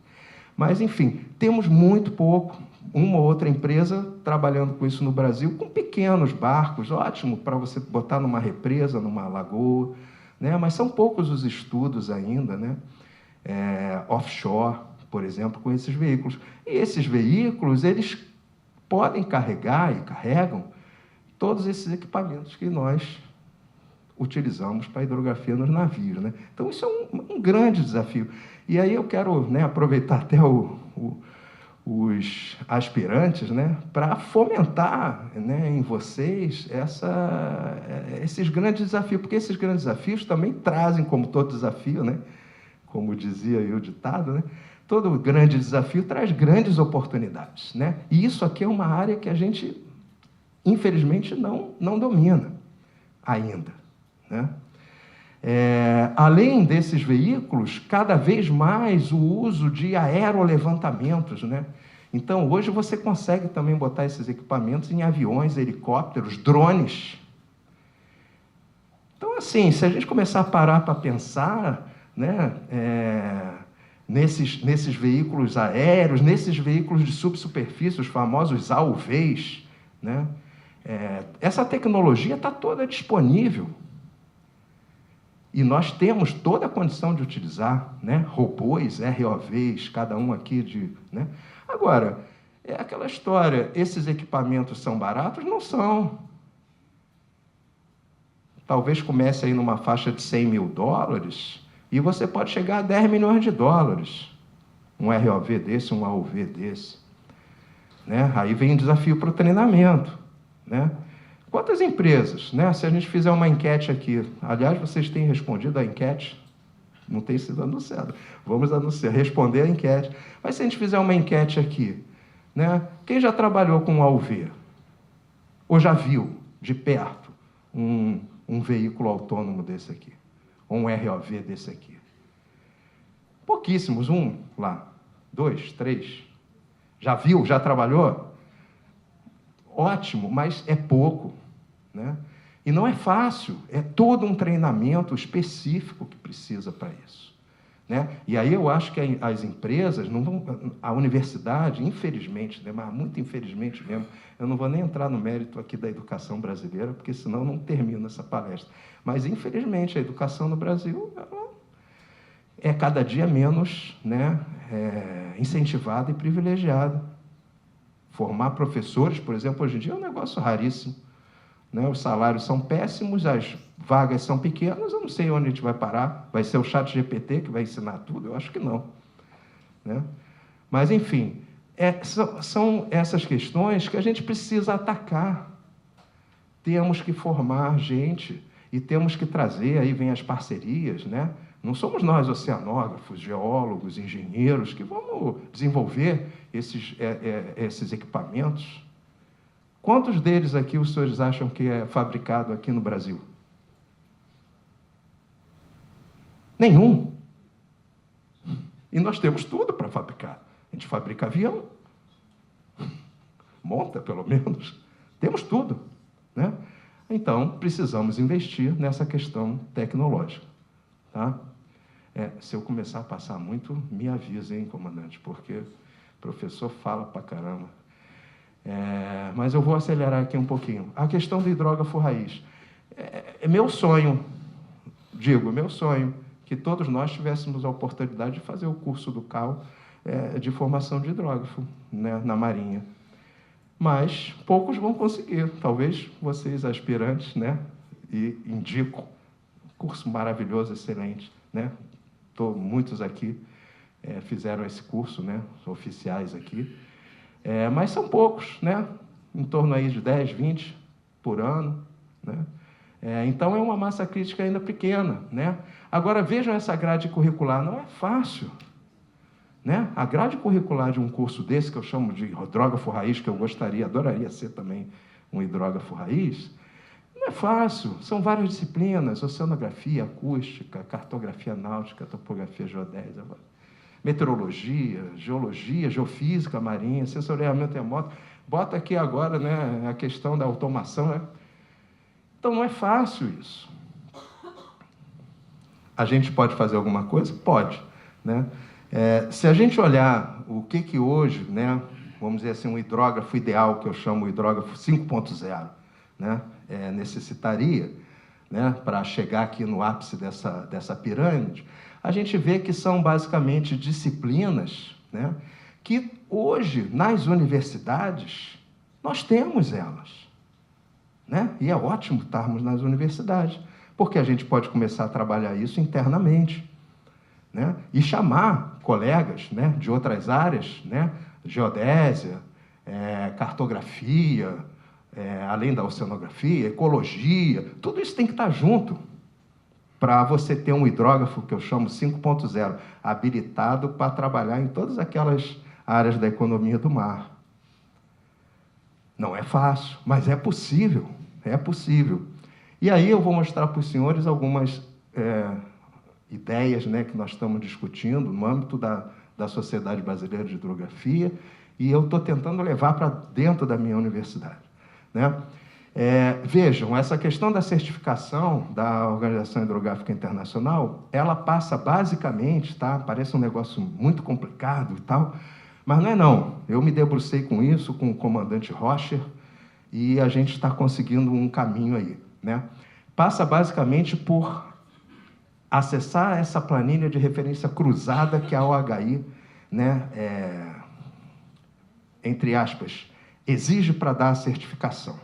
Mas, enfim, temos muito pouco, uma ou outra empresa trabalhando com isso no Brasil, com pequenos barcos, ótimo para você botar numa represa, numa lagoa, né? Mas são poucos os estudos ainda, né? Offshore, por exemplo, com esses veículos. E esses veículos, eles podem carregar e carregam todos esses equipamentos que nós utilizamos para hidrografia nos navios, né? Então, isso é um grande desafio. E aí eu quero, né, aproveitar até os aspirantes, né, para fomentar, né, em vocês esses grandes desafios, porque esses grandes desafios também trazem, como todo desafio, né, como dizia aí o ditado, né, todo grande desafio traz grandes oportunidades, né? E isso aqui é uma área que a gente, infelizmente, não domina ainda, né? Além desses veículos, cada vez mais o uso de aerolevantamentos, né? Então, hoje você consegue também botar esses equipamentos em aviões, helicópteros, drones. Então, assim, se a gente começar a parar para pensar, né, nesses veículos aéreos, nesses veículos de subsuperfície, os famosos AUVs, né? Essa tecnologia está toda disponível. E nós temos toda a condição de utilizar, né? Robôs, ROVs, cada um aqui né? Agora, é aquela história, esses equipamentos são baratos? Não são. Talvez comece aí numa faixa de $100 mil, e você pode chegar a $10 milhões. Um ROV desse, um AUV desse. Né? Aí vem o desafio para o treinamento, né? Quantas empresas, né? Se a gente fizer uma enquete aqui, aliás, vocês têm respondido a enquete? Não tem sido anunciado. Vamos anunciar, responder a enquete. Mas se a gente fizer uma enquete aqui, né? Quem já trabalhou com um AUV? Ou já viu de perto um veículo autônomo desse aqui? Ou um ROV desse aqui? Pouquíssimos, um lá, 2, 3. Já viu? Já trabalhou? Ótimo, mas é pouco, né? E não é fácil, é todo um treinamento específico que precisa para isso, né? E aí eu acho que as empresas não vão, a universidade, infelizmente, né, mas muito infelizmente mesmo, eu não vou nem entrar no mérito aqui da educação brasileira, porque senão eu não termino essa palestra, mas infelizmente a educação no Brasil ela é cada dia menos, né, incentivada e privilegiada. Formar professores, por exemplo, hoje em dia é um negócio raríssimo, né? Os salários são péssimos, as vagas são pequenas, eu não sei onde a gente vai parar. Vai ser o ChatGPT que vai ensinar tudo? Eu acho que não, né? Mas, enfim, são essas questões que a gente precisa atacar. Temos que formar gente e temos que trazer, aí vem as parcerias, né? Não somos nós, oceanógrafos, geólogos, engenheiros, que vamos desenvolver esses equipamentos. Quantos deles aqui os senhores acham que é fabricado aqui no Brasil? Nenhum. E nós temos tudo para fabricar. A gente fabrica avião. Monta, pelo menos. Temos tudo, né? Então, precisamos investir nessa questão tecnológica, tá? Se eu começar a passar muito, me avisa, hein, comandante, porque o professor fala pra caramba. Mas eu vou acelerar aqui um pouquinho. A questão do hidrógrafo raiz. É meu sonho, meu sonho, que todos nós tivéssemos a oportunidade de fazer o curso do CAL de formação de hidrógrafo, né, na Marinha. Mas poucos vão conseguir. Talvez vocês, aspirantes, né, e indico, curso maravilhoso, excelente, né? Muitos aqui fizeram esse curso, né, oficiais aqui. Mas são poucos, né? Em torno aí de 10, 20 por ano, né? Então, é uma massa crítica ainda pequena, né? Agora, vejam essa grade curricular, não é fácil, né? A grade curricular de um curso desse, que eu chamo de hidrógrafo raiz, que eu adoraria ser também um hidrógrafo raiz, não é fácil, são várias disciplinas, oceanografia, acústica, cartografia náutica, topografia geodésica, meteorologia, geologia, geofísica marinha, sensoriamento remoto. Bota aqui agora, né, a questão da automação, né? Então, não é fácil isso. A gente pode fazer alguma coisa? Pode, né? Se a gente olhar o que hoje, né, vamos dizer assim, um hidrógrafo ideal, que eu chamo de hidrógrafo 5.0, né, necessitaria, né, para chegar aqui no ápice dessa pirâmide, a gente vê que são basicamente disciplinas, né, que hoje, nas universidades, nós temos elas, né? E é ótimo estarmos nas universidades, porque a gente pode começar a trabalhar isso internamente, né? E chamar colegas, né, de outras áreas, né, geodésia, cartografia, além da oceanografia, ecologia, tudo isso tem que estar junto para você ter um hidrógrafo, que eu chamo 5.0, habilitado para trabalhar em todas aquelas áreas da economia do mar. Não é fácil, mas é possível, é possível. E aí eu vou mostrar para os senhores algumas ideias, né, que nós estamos discutindo no âmbito da Sociedade Brasileira de Hidrografia, e eu estou tentando levar para dentro da minha universidade, né? Vejam, essa questão da certificação da Organização Hidrográfica Internacional, ela passa basicamente, tá? Parece um negócio muito complicado e tal, mas não é não. Eu me debrucei com isso, com o comandante Rocher, e a gente está conseguindo um caminho aí, né? Passa basicamente por acessar essa planilha de referência cruzada que a OHI, né, entre aspas, exige para dar a certificação.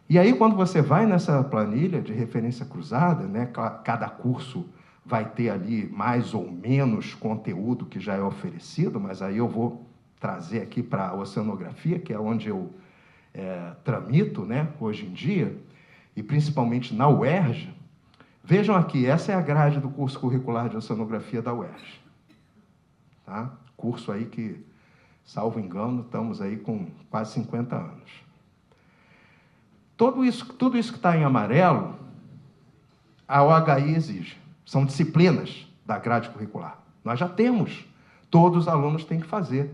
E aí, quando você vai nessa planilha de referência cruzada, né, cada curso vai ter ali mais ou menos conteúdo que já é oferecido, mas aí eu vou trazer aqui para a oceanografia, que é onde eu tramito, né, hoje em dia, e principalmente na UERJ. Vejam aqui, essa é a grade do curso curricular de oceanografia da UERJ. Tá? Curso aí que, salvo engano, estamos aí com quase 50 anos. Tudo isso que está em amarelo, a OHI exige. São disciplinas da grade curricular. Nós já temos. Todos os alunos têm que fazer.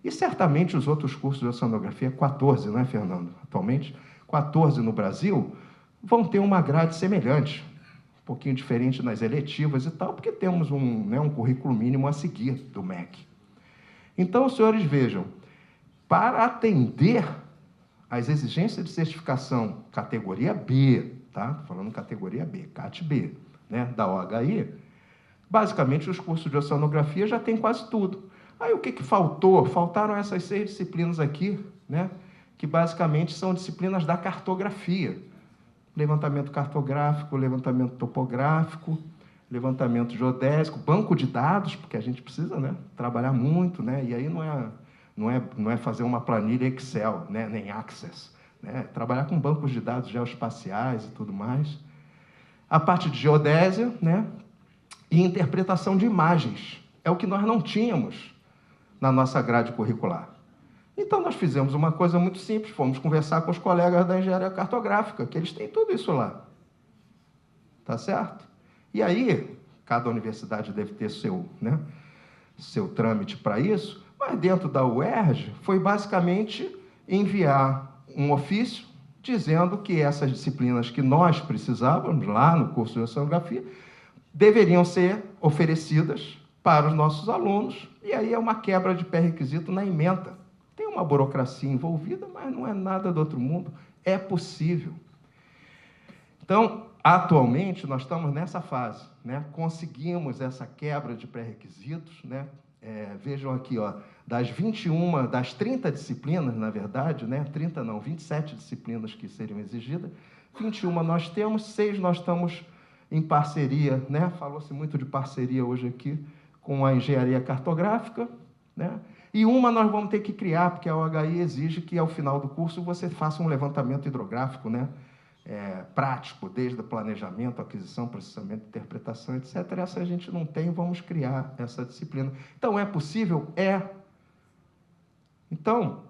E, certamente, os outros cursos de oceanografia, 14, não é, Fernando? Atualmente, 14 no Brasil, vão ter uma grade semelhante, um pouquinho diferente nas eletivas e tal, porque temos um currículo mínimo a seguir do MEC. Então, os senhores vejam, para atender às exigências de certificação categoria B, tá? Estou falando categoria B, CAT B, né, da OHI, basicamente os cursos de oceanografia já têm quase tudo. Aí o que faltou? Faltaram essas 6 disciplinas aqui, né, que basicamente são disciplinas da cartografia. Levantamento cartográfico, levantamento topográfico, levantamento geodésico, banco de dados, porque a gente precisa, né, trabalhar muito, né, e aí não é fazer uma planilha Excel, né, nem Access, né, trabalhar com bancos de dados geoespaciais e tudo mais. A parte de geodésia, né, e interpretação de imagens. É o que nós não tínhamos na nossa grade curricular. Então, nós fizemos uma coisa muito simples, fomos conversar com os colegas da engenharia cartográfica, que eles têm tudo isso lá. Tá certo? E aí, cada universidade deve ter seu trâmite para isso, mas dentro da UERJ foi basicamente enviar um ofício dizendo que essas disciplinas que nós precisávamos lá no curso de oceanografia deveriam ser oferecidas para os nossos alunos, e aí é uma quebra de pré-requisito na ementa. Tem uma burocracia envolvida, mas não é nada do outro mundo, é possível. Então, atualmente, nós estamos nessa fase, né? Conseguimos essa quebra de pré-requisitos, né? Vejam aqui, ó, das 30 disciplinas, na verdade, né? 30 não, 27 disciplinas que seriam exigidas, 21 nós temos, 6 nós estamos em parceria, né? Falou-se muito de parceria hoje aqui com a engenharia cartográfica, né? E uma nós vamos ter que criar, porque a OHI exige que, ao final do curso, você faça um levantamento hidrográfico, né? Prático, desde o planejamento, aquisição, processamento, interpretação, etc. Essa a gente não tem, vamos criar essa disciplina. Então, é possível? É. Então,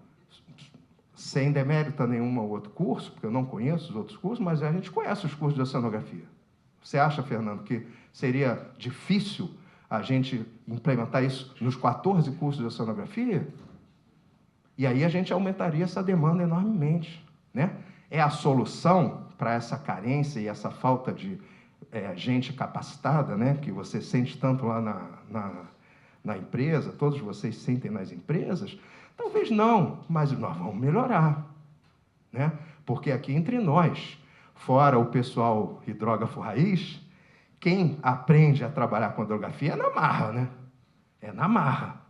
sem demérito a nenhum ou outro curso, porque eu não conheço os outros cursos, mas a gente conhece os cursos de oceanografia. Você acha, Fernando, que seria difícil a gente implementar isso nos 14 cursos de oceanografia? E aí a gente aumentaria essa demanda enormemente, né? É a solução para essa carência e essa falta de gente capacitada, né, que você sente tanto lá na empresa, todos vocês sentem nas empresas? Talvez não, mas nós vamos melhorar, né? Porque aqui entre nós, fora o pessoal hidrógrafo raiz, quem aprende a trabalhar com hidrografia é na marra, né? É na marra,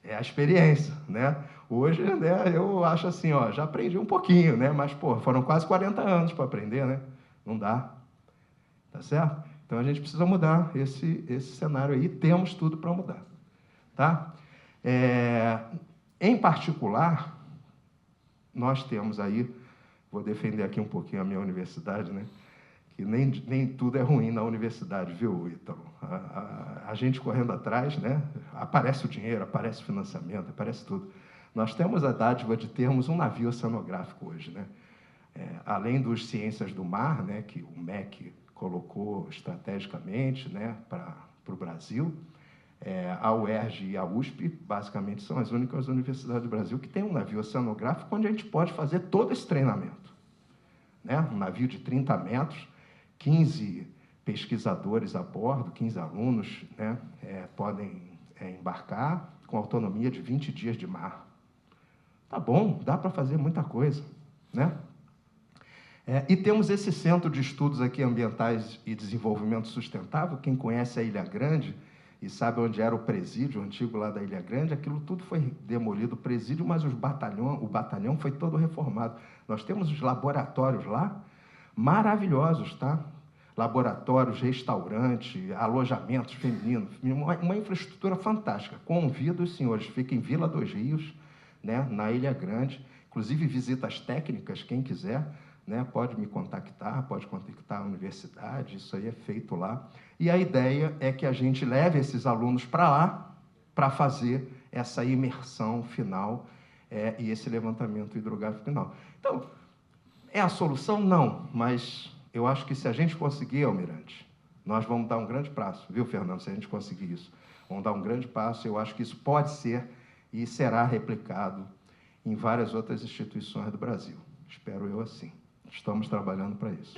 é a experiência, né? Hoje, né, eu acho assim, ó, já aprendi um pouquinho, né? Mas, pô, foram quase 40 anos para aprender, né? Não dá, tá certo? Então, a gente precisa mudar esse cenário aí, temos tudo para mudar, tá? Em particular, nós temos aí, vou defender aqui um pouquinho a minha universidade, né? Que nem tudo é ruim na universidade, viu, Ítalo? A gente correndo atrás, né? Aparece o dinheiro, aparece o financiamento, aparece tudo. Nós temos a dádiva de termos um navio oceanográfico hoje, né? Além dos Ciências do Mar, né, que o MEC colocou estrategicamente, né, para o Brasil, a UERJ e a USP, basicamente, são as únicas universidades do Brasil que têm um navio oceanográfico onde a gente pode fazer todo esse treinamento, né? Um navio de 30 metros, 15 pesquisadores a bordo, 15 alunos, né, podem embarcar com autonomia de 20 dias de mar. Tá bom, dá para fazer muita coisa, né? E temos esse centro de estudos aqui ambientais e desenvolvimento sustentável. Quem conhece a Ilha Grande e sabe onde era o presídio antigo lá da Ilha Grande, aquilo tudo foi demolido, o presídio, mas o batalhão foi todo reformado. Nós temos os laboratórios lá, maravilhosos, tá? Laboratórios, restaurante, alojamentos femininos, uma infraestrutura fantástica. Convido os senhores, fica em Vila dos Rios, né, na Ilha Grande, inclusive visitas técnicas, quem quiser, né, pode me contactar, pode contactar a universidade, isso aí é feito lá. E a ideia é que a gente leve esses alunos para lá, para fazer essa imersão final e esse levantamento hidrográfico final. Então, é a solução? Não, mas eu acho que se a gente conseguir, Almirante, nós vamos dar um grande passo, viu, Fernando, se a gente conseguir isso. Vamos dar um grande passo, eu acho que isso pode ser e será replicado em várias outras instituições do Brasil. Espero eu assim. Estamos trabalhando para isso.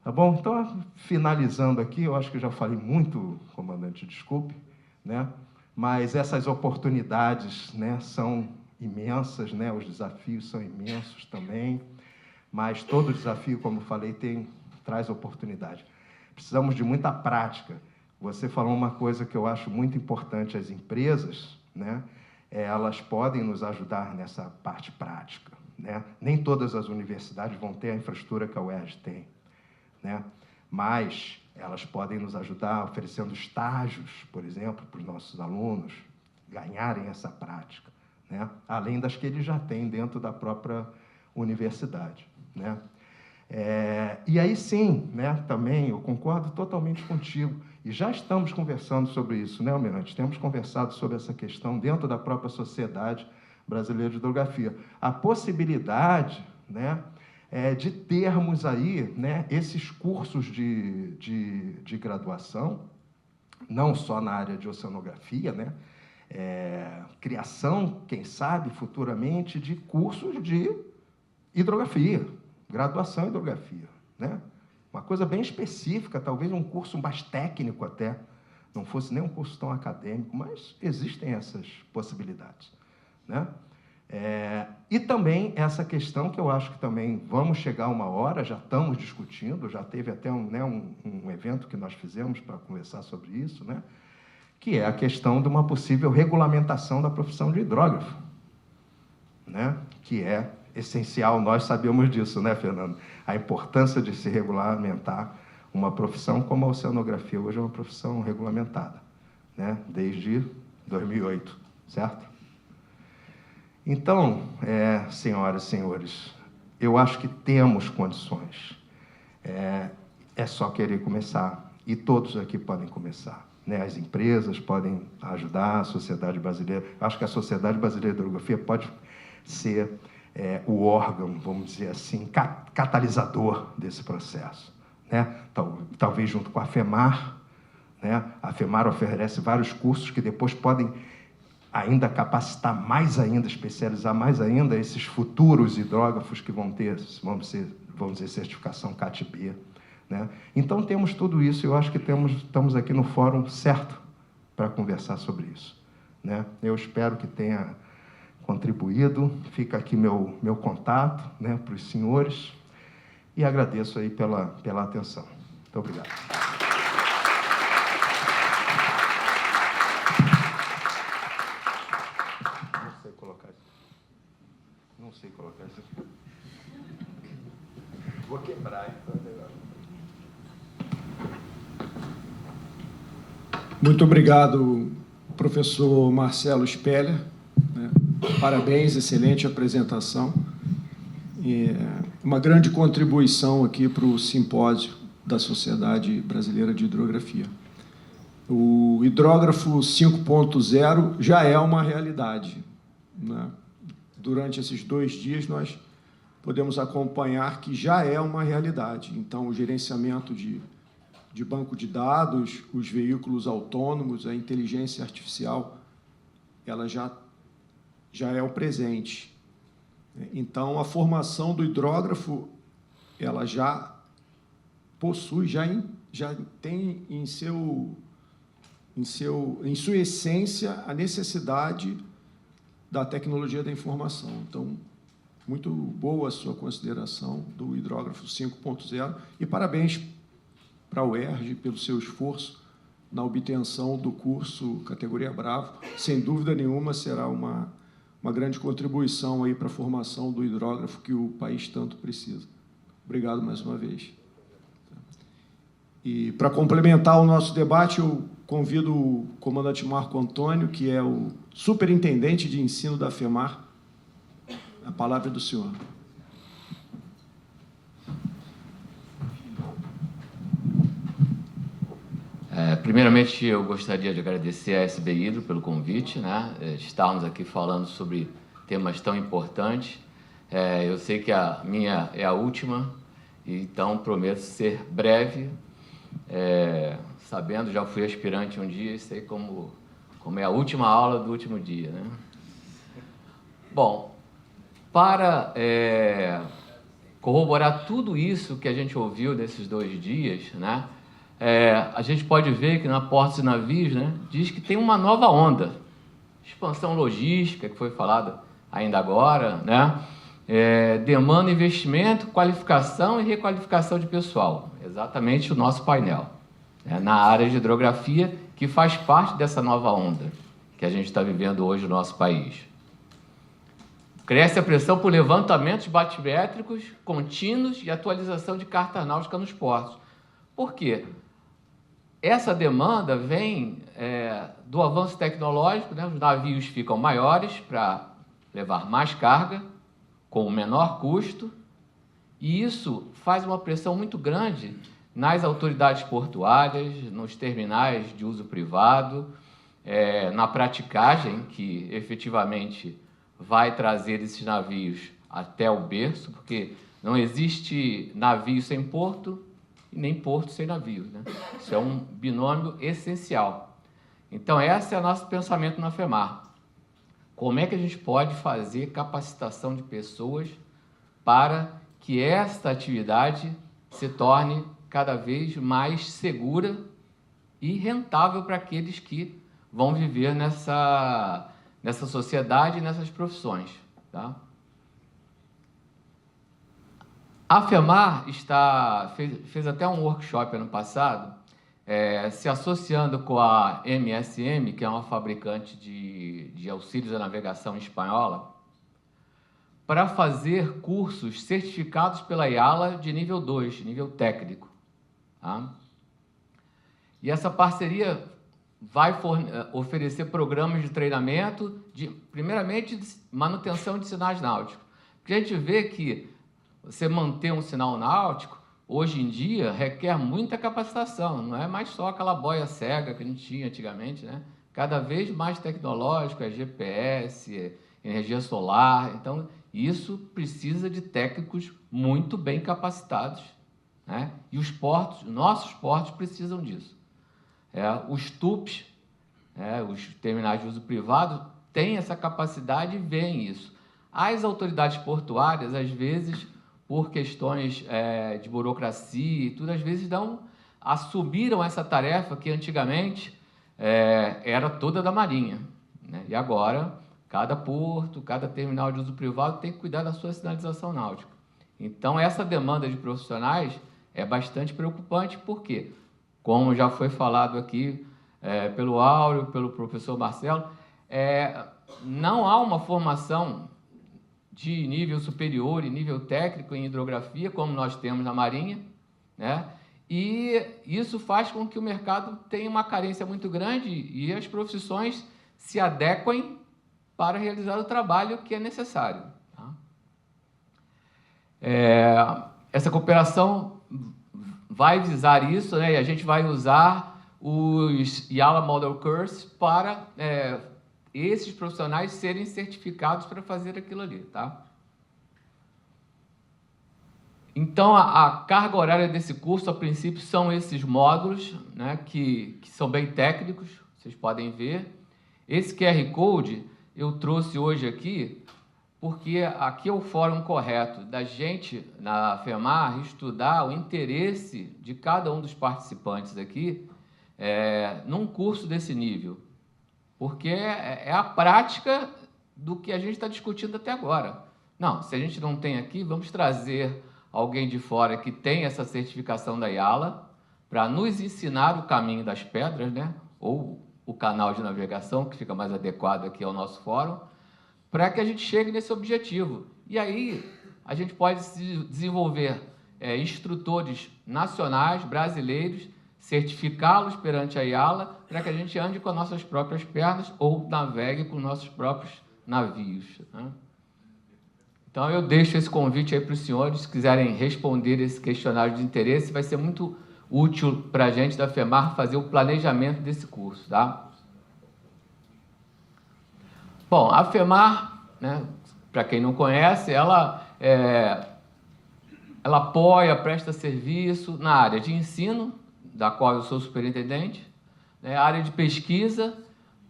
Tá bom? Então, finalizando aqui, eu acho que já falei muito, comandante, desculpe, né? Mas essas oportunidades, né, são imensas, né? Os desafios são imensos também, mas todo desafio, como falei, traz oportunidade. Precisamos de muita prática. Você falou uma coisa que eu acho muito importante, as empresas, né, elas podem nos ajudar nessa parte prática, né? Nem todas as universidades vão ter a infraestrutura que a UERJ tem, né? Mas elas podem nos ajudar oferecendo estágios, por exemplo, para os nossos alunos ganharem essa prática, né? Além das que eles já têm dentro da própria universidade, né? E aí sim, né, também eu concordo totalmente contigo, e já estamos conversando sobre isso, né, Almirante? Temos conversado sobre essa questão dentro da própria Sociedade Brasileira de Hidrografia. A possibilidade, né, de termos aí, né, esses cursos de graduação, não só na área de oceanografia, né, criação, quem sabe, futuramente, de cursos de hidrografia, graduação em hidrografia, né? Uma coisa bem específica, talvez um curso mais técnico até, não fosse nem um curso tão acadêmico, mas existem essas possibilidades, né? E também essa questão que eu acho que também vamos chegar uma hora, já estamos discutindo, já teve até um evento que nós fizemos para conversar sobre isso, né? Que é a questão de uma possível regulamentação da profissão de hidrógrafo, né? Que é essencial, nós sabemos disso, né, Fernando? A importância de se regulamentar uma profissão como a oceanografia. Hoje é uma profissão regulamentada, né? Desde 2008, certo? Então, senhoras e senhores, eu acho que temos condições. É só querer começar, e todos aqui podem começar, né? As empresas podem ajudar, a sociedade brasileira. Eu acho que a Sociedade Brasileira de Hidrografia pode ser o órgão, vamos dizer assim, catalisador desse processo, né? Talvez junto com a FEMAR, né? A FEMAR oferece vários cursos que depois podem ainda capacitar mais ainda, especializar mais ainda esses futuros hidrógrafos que vão ter, vamos dizer, certificação CAT-B, né? Então, temos tudo isso, e eu acho que estamos aqui no fórum certo para conversar sobre isso, né? Eu espero que tenha contribuído. Fica aqui meu contato, né, para os senhores, e agradeço aí pela atenção. Muito obrigado. Não sei colocar isso aqui. Vou quebrar, então. Muito obrigado, professor Marcelo Speller, né? Parabéns, excelente apresentação. Uma grande contribuição aqui para o simpósio da Sociedade Brasileira de Hidrografia. O hidrógrafo 5.0 já é uma realidade, né? Durante esses 2 dias, nós podemos acompanhar que já é uma realidade. Então, o gerenciamento de banco de dados, os veículos autônomos, a inteligência artificial, ela já é o presente. Então, a formação do hidrógrafo, ela já possui, já tem em sua essência a necessidade da tecnologia da informação. Então, muito boa a sua consideração do hidrógrafo 5.0 e parabéns para a UERJ pelo seu esforço na obtenção do curso categoria Bravo. Sem dúvida nenhuma, será uma grande contribuição aí para a formação do hidrógrafo que o país tanto precisa. Obrigado mais uma vez. E, para complementar o nosso debate, eu convido o comandante Marco Antônio, que é o superintendente de ensino da FEMAR. A palavra é do senhor. Primeiramente, eu gostaria de agradecer à SB Hidro pelo convite, né? Estarmos aqui falando sobre temas tão importantes. Eu sei que a minha é a última, então prometo ser breve. Sabendo, já fui aspirante um dia, sei como é a última aula do último dia, né? Bom, para corroborar tudo isso que a gente ouviu nesses 2 dias, né? A gente pode ver que na Portos e Navios, né, diz que tem uma nova onda, expansão logística, que foi falada ainda agora, né? Demanda, investimento, qualificação e requalificação de pessoal, exatamente o nosso painel, na área de hidrografia, que faz parte dessa nova onda que a gente está vivendo hoje no nosso país. Cresce a pressão por levantamentos batimétricos contínuos e atualização de carta náutica nos portos. Por quê? Essa demanda vem do avanço tecnológico, né? Os navios ficam maiores para levar mais carga, com menor custo, e isso faz uma pressão muito grande nas autoridades portuárias, nos terminais de uso privado, na praticagem, que efetivamente vai trazer esses navios até o berço, porque não existe navio sem porto, e nem porto sem navio, né? Isso é um binômio essencial. Então, esse é o nosso pensamento na FEMAR. Como é que a gente pode fazer capacitação de pessoas para que esta atividade se torne cada vez mais segura e rentável para aqueles que vão viver nessa sociedade e nessas profissões, tá? A FEMAR fez até um workshop ano passado, se associando com a MSM, que é uma fabricante de auxílios à navegação espanhola, para fazer cursos certificados pela IALA de nível 2, nível técnico. Tá? E essa parceria vai oferecer programas de treinamento, primeiramente, de manutenção de sinais náuticos. Porque a gente vê que você manter um sinal náutico, hoje em dia, requer muita capacitação, não é mais só aquela boia cega que a gente tinha antigamente, né? Cada vez mais tecnológico, GPS, energia solar, então isso precisa de técnicos muito bem capacitados, né? E os portos, nossos portos precisam disso. Os TUPs, os terminais de uso privado, têm essa capacidade e veem isso. As autoridades portuárias, às vezes, por questões de burocracia e tudo, às vezes assumiram essa tarefa que antigamente era toda da Marinha, né? E agora, cada porto, cada terminal de uso privado tem que cuidar da sua sinalização náutica. Então, essa demanda de profissionais é bastante preocupante, porque, como já foi falado aqui pelo Áureo, pelo professor Marcelo, não há uma formação de nível superior e nível técnico em hidrografia, como nós temos na Marinha, né? E isso faz com que o mercado tenha uma carência muito grande e as profissões se adequem para realizar o trabalho que é necessário. Tá? Essa cooperação vai visar isso, né? E a gente vai usar os IALA Model Course para esses profissionais serem certificados para fazer aquilo ali, tá? Então, a carga horária desse curso, a princípio, são esses módulos, né, que são bem técnicos, vocês podem ver. Esse QR Code eu trouxe hoje aqui, porque aqui é o fórum correto da gente, na FEMAR, estudar o interesse de cada um dos participantes aqui num curso desse nível. Porque é a prática do que a gente está discutindo até agora. Não, se a gente não tem aqui, vamos trazer alguém de fora que tem essa certificação da IALA para nos ensinar o caminho das pedras, né? Ou o canal de navegação, que fica mais adequado aqui ao nosso fórum, para que a gente chegue nesse objetivo. E aí a gente pode desenvolver instrutores nacionais, brasileiros, certificá-los perante a IALA, para que a gente ande com as nossas próprias pernas ou navegue com nossos próprios navios, né? Então, eu deixo esse convite aí para os senhores, se quiserem responder esse questionário de interesse, vai ser muito útil para a gente da FEMAR fazer o planejamento desse curso, tá? Bom, a FEMAR, né, para quem não conhece, ela apoia, presta serviço na área de ensino, da qual eu sou superintendente, né, área de pesquisa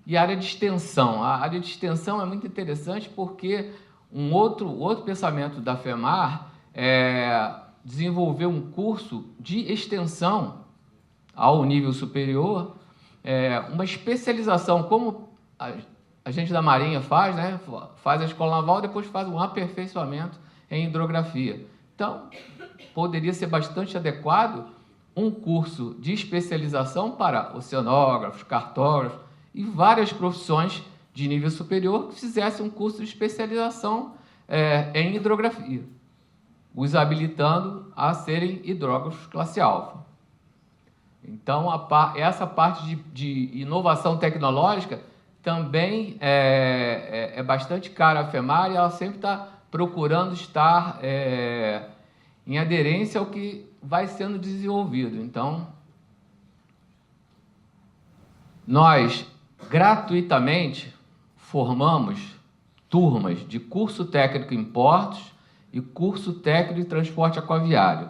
e área de extensão. A área de extensão é muito interessante porque um outro pensamento da FEMAR é desenvolver um curso de extensão ao nível superior, uma especialização, como a gente da Marinha faz, né? Faz a escola naval, depois faz um aperfeiçoamento em hidrografia. Então, poderia ser bastante adequado um curso de especialização para oceanógrafos, cartógrafos e várias profissões de nível superior que fizessem um curso de especialização em hidrografia, os habilitando a serem hidrógrafos classe alfa. Então, essa parte de inovação tecnológica também é bastante cara à FEMAR e ela sempre está procurando estar em aderência ao que vai sendo desenvolvido. Então, nós gratuitamente formamos turmas de curso técnico em portos e curso técnico de transporte aquaviário.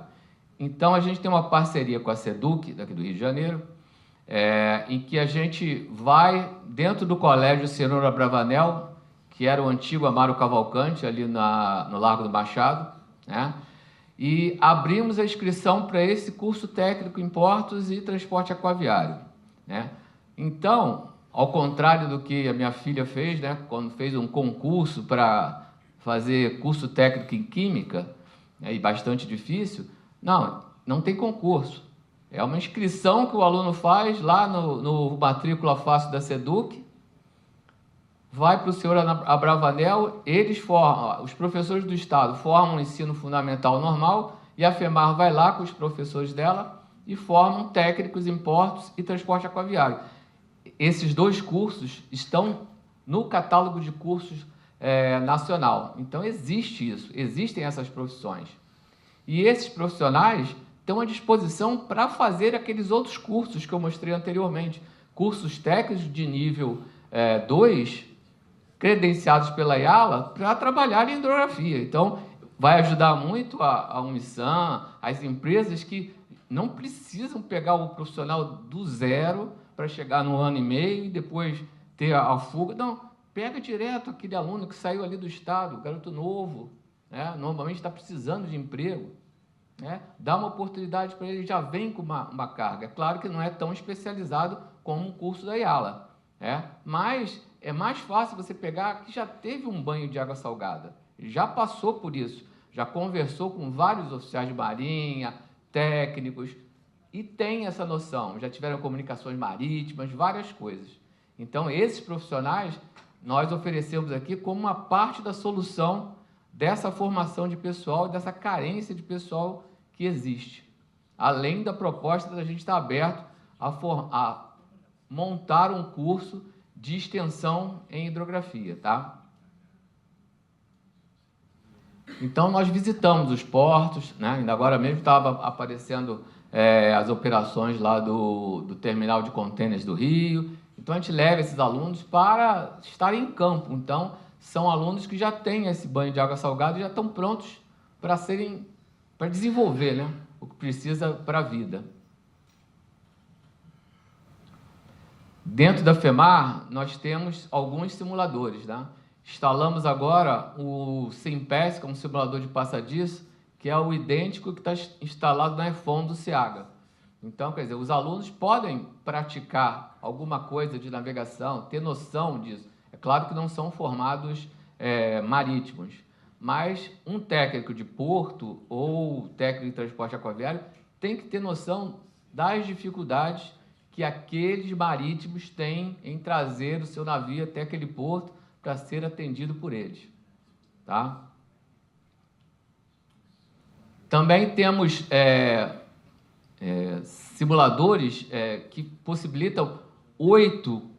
Então, a gente tem uma parceria com a SEDUC, daqui do Rio de Janeiro, em que a gente vai dentro do Colégio Senhor Abravanel, que era o antigo Amaro Cavalcante, ali no Largo do Machado, né? E abrimos a inscrição para esse curso técnico em portos e transporte aquaviário, né? Então, ao contrário do que a minha filha fez, né, quando fez um concurso para fazer curso técnico em química, e bastante difícil, não tem concurso. É uma inscrição que o aluno faz lá no matrícula fácil da SEDUC, vai para o senhor Abravanel, eles formam, os professores do Estado formam o ensino fundamental normal e a FEMAR vai lá com os professores dela e formam técnicos em portos e transporte aquaviário. Esses dois cursos estão no catálogo de cursos nacional. Então, existe isso, existem essas profissões. E esses profissionais estão à disposição para fazer aqueles outros cursos que eu mostrei anteriormente, cursos técnicos de nível 2, credenciados pela IALA, para trabalhar em hidrografia. Então, vai ajudar muito a Unisan, as empresas que não precisam pegar o profissional do zero para chegar no ano e meio e depois ter a fuga. Não, pega direto aquele aluno que saiu ali do Estado, garoto novo, né? Normalmente está precisando de emprego, né? Dá uma oportunidade para ele, já vem com uma carga. É claro que não é tão especializado como um curso da IALA. Mas é mais fácil você pegar que já teve um banho de água salgada, já passou por isso, já conversou com vários oficiais de marinha, técnicos, e tem essa noção, já tiveram comunicações marítimas, várias coisas. Então, esses profissionais nós oferecemos aqui como uma parte da solução dessa formação de pessoal, dessa carência de pessoal que existe. Além da proposta da gente estar aberto a montar um curso de extensão em hidrografia, tá? Então, nós visitamos os portos, né? Ainda agora mesmo estava aparecendo as operações lá do terminal de contêineres do Rio. Então, a gente leva esses alunos para estarem em campo. Então, são alunos que já têm esse banho de água salgada e já estão prontos para desenvolver, né, o que precisa para a vida. Dentro da FEMAR, nós temos alguns simuladores, né? Instalamos agora o SIMPES, que é um simulador de passadiço, que é o idêntico que está instalado na EFON do SEAGA. Então, quer dizer, os alunos podem praticar alguma coisa de navegação, ter noção disso. É claro que não são formados marítimos, mas um técnico de porto ou técnico de transporte aquaviário tem que ter noção das dificuldades que aqueles marítimos têm em trazer o seu navio até aquele porto para ser atendido por eles. Tá? Também temos simuladores que possibilitam 8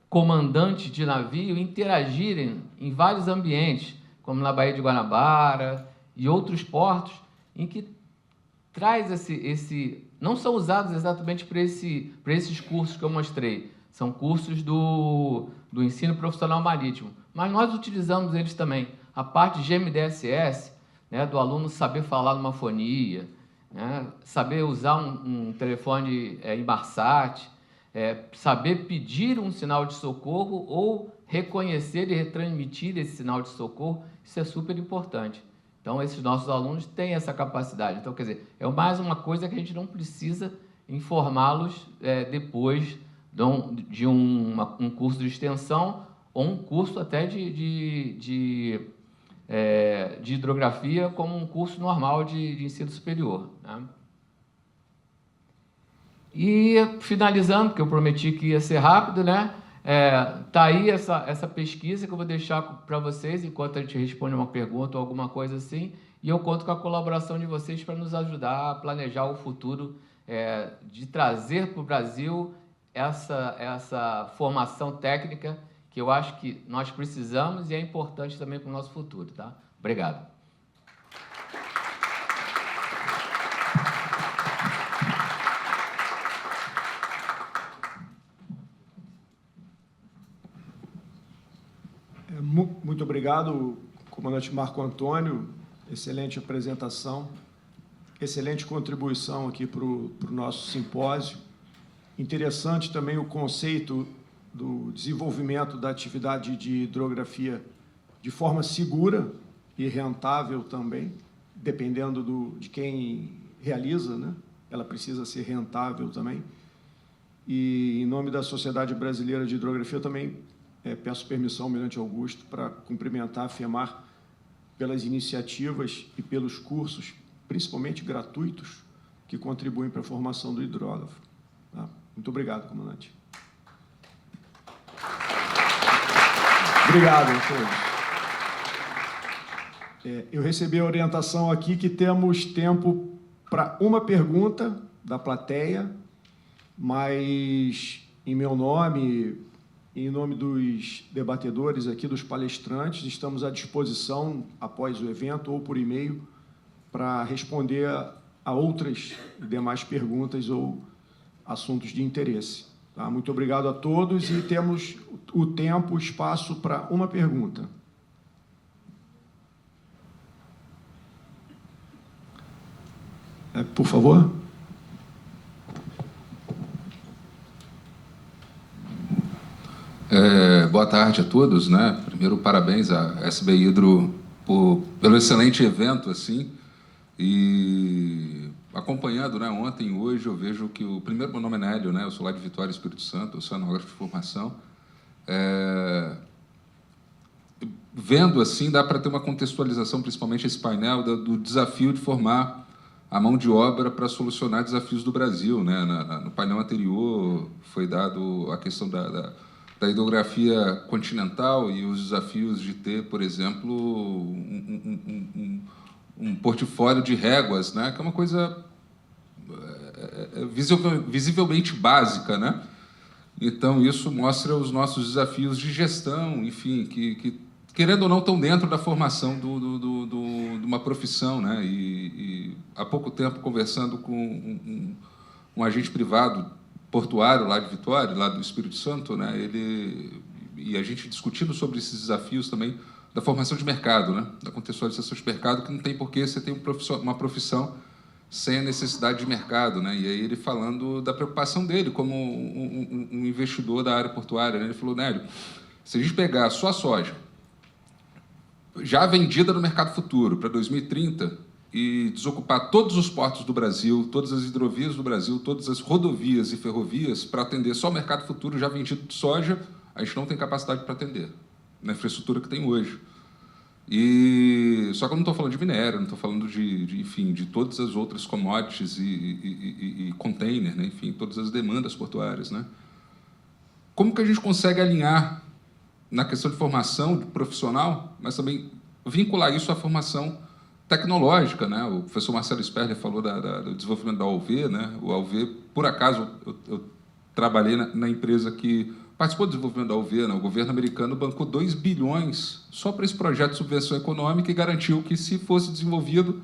comandantes de navio interagirem em vários ambientes, como na Baía de Guanabara e outros portos, em que traz não são usados exatamente para esses cursos que eu mostrei, são cursos do ensino profissional marítimo, mas nós utilizamos eles também. A parte de GMDSS, né, do aluno saber falar numa fonia, né, saber usar um telefone Inmarsat, saber pedir um sinal de socorro ou reconhecer e retransmitir esse sinal de socorro, isso é super importante. Então, esses nossos alunos têm essa capacidade. Então, quer dizer, é mais uma coisa que a gente não precisa informá-los depois de um curso de extensão ou um curso até de hidrografia como um curso normal de ensino superior, né? E, finalizando, porque eu prometi que ia ser rápido, né? Tá aí essa pesquisa que eu vou deixar para vocês enquanto a gente responde uma pergunta ou alguma coisa assim, e eu conto com a colaboração de vocês para nos ajudar a planejar o futuro, de trazer para o Brasil essa formação técnica que eu acho que nós precisamos e é importante também para o nosso futuro, tá? Obrigado. Muito obrigado, comandante Marco Antônio. Excelente apresentação, excelente contribuição aqui para o nosso simpósio. Interessante também o conceito do desenvolvimento da atividade de hidrografia de forma segura e rentável também, dependendo de quem realiza, né? Ela precisa ser rentável também. E, em nome da Sociedade Brasileira de Hidrografia, eu também peço permissão, Almirante Augusto, para cumprimentar a FEMAR pelas iniciativas e pelos cursos, principalmente gratuitos, que contribuem para a formação do hidrógrafo. Tá? Muito obrigado, comandante. Obrigado a todos. Eu recebi a orientação aqui que temos tempo para uma pergunta da plateia, mas, em meu nome e em nome dos debatedores aqui, dos palestrantes, estamos à disposição, após o evento ou por e-mail, para responder a outras e demais perguntas ou assuntos de interesse. Tá? Muito obrigado a todos e temos o tempo, o espaço para uma pergunta. Por favor. Boa tarde a todos, né? Primeiro, parabéns à SB Hidro pelo excelente evento, assim, e acompanhando, né, ontem e hoje, eu vejo que primeiro, meu nome é Nélio, né, eu sou lá de Vitória, Espírito Santo, eu sou oceanógrafo de formação. Vendo assim, dá para ter uma contextualização, principalmente esse painel, do desafio de formar a mão de obra para solucionar desafios do Brasil, né? No painel anterior foi dado a questão da hidrografia continental e os desafios de ter, por exemplo, um portfólio de réguas, né? Que é uma coisa visivelmente básica, né? Então, isso mostra os nossos desafios de gestão, enfim, que querendo ou não, estão dentro da formação de uma profissão, né? E há pouco tempo, conversando com um agente privado portuário lá de Vitória, lá do Espírito Santo, né? E a gente discutindo sobre esses desafios também da formação de mercado, né? Da contextualização de mercado, que não tem porquê você ter uma profissão sem a necessidade de mercado, né? E aí ele falando da preocupação dele como um investidor da área portuária, né? Ele falou, Nélio, se a gente pegar só a soja, já vendida no mercado futuro para 2030 e desocupar todos os portos do Brasil, todas as hidrovias do Brasil, todas as rodovias e ferrovias para atender só o mercado futuro já vendido de soja, a gente não tem capacidade para atender na infraestrutura que tem hoje. Só que eu não estou falando de minério, não estou falando enfim, de todas as outras commodities e container, né? Enfim, todas as demandas portuárias, né? Como que a gente consegue alinhar na questão de formação profissional, mas também vincular isso à formação tecnológica, né? O professor Marcelo Sperler falou do desenvolvimento da UALV, né? O UALV, por acaso, eu trabalhei na empresa que participou do desenvolvimento da UALV, né? O governo americano bancou 2 bilhões só para esse projeto de subvenção econômica e garantiu que, se fosse desenvolvido,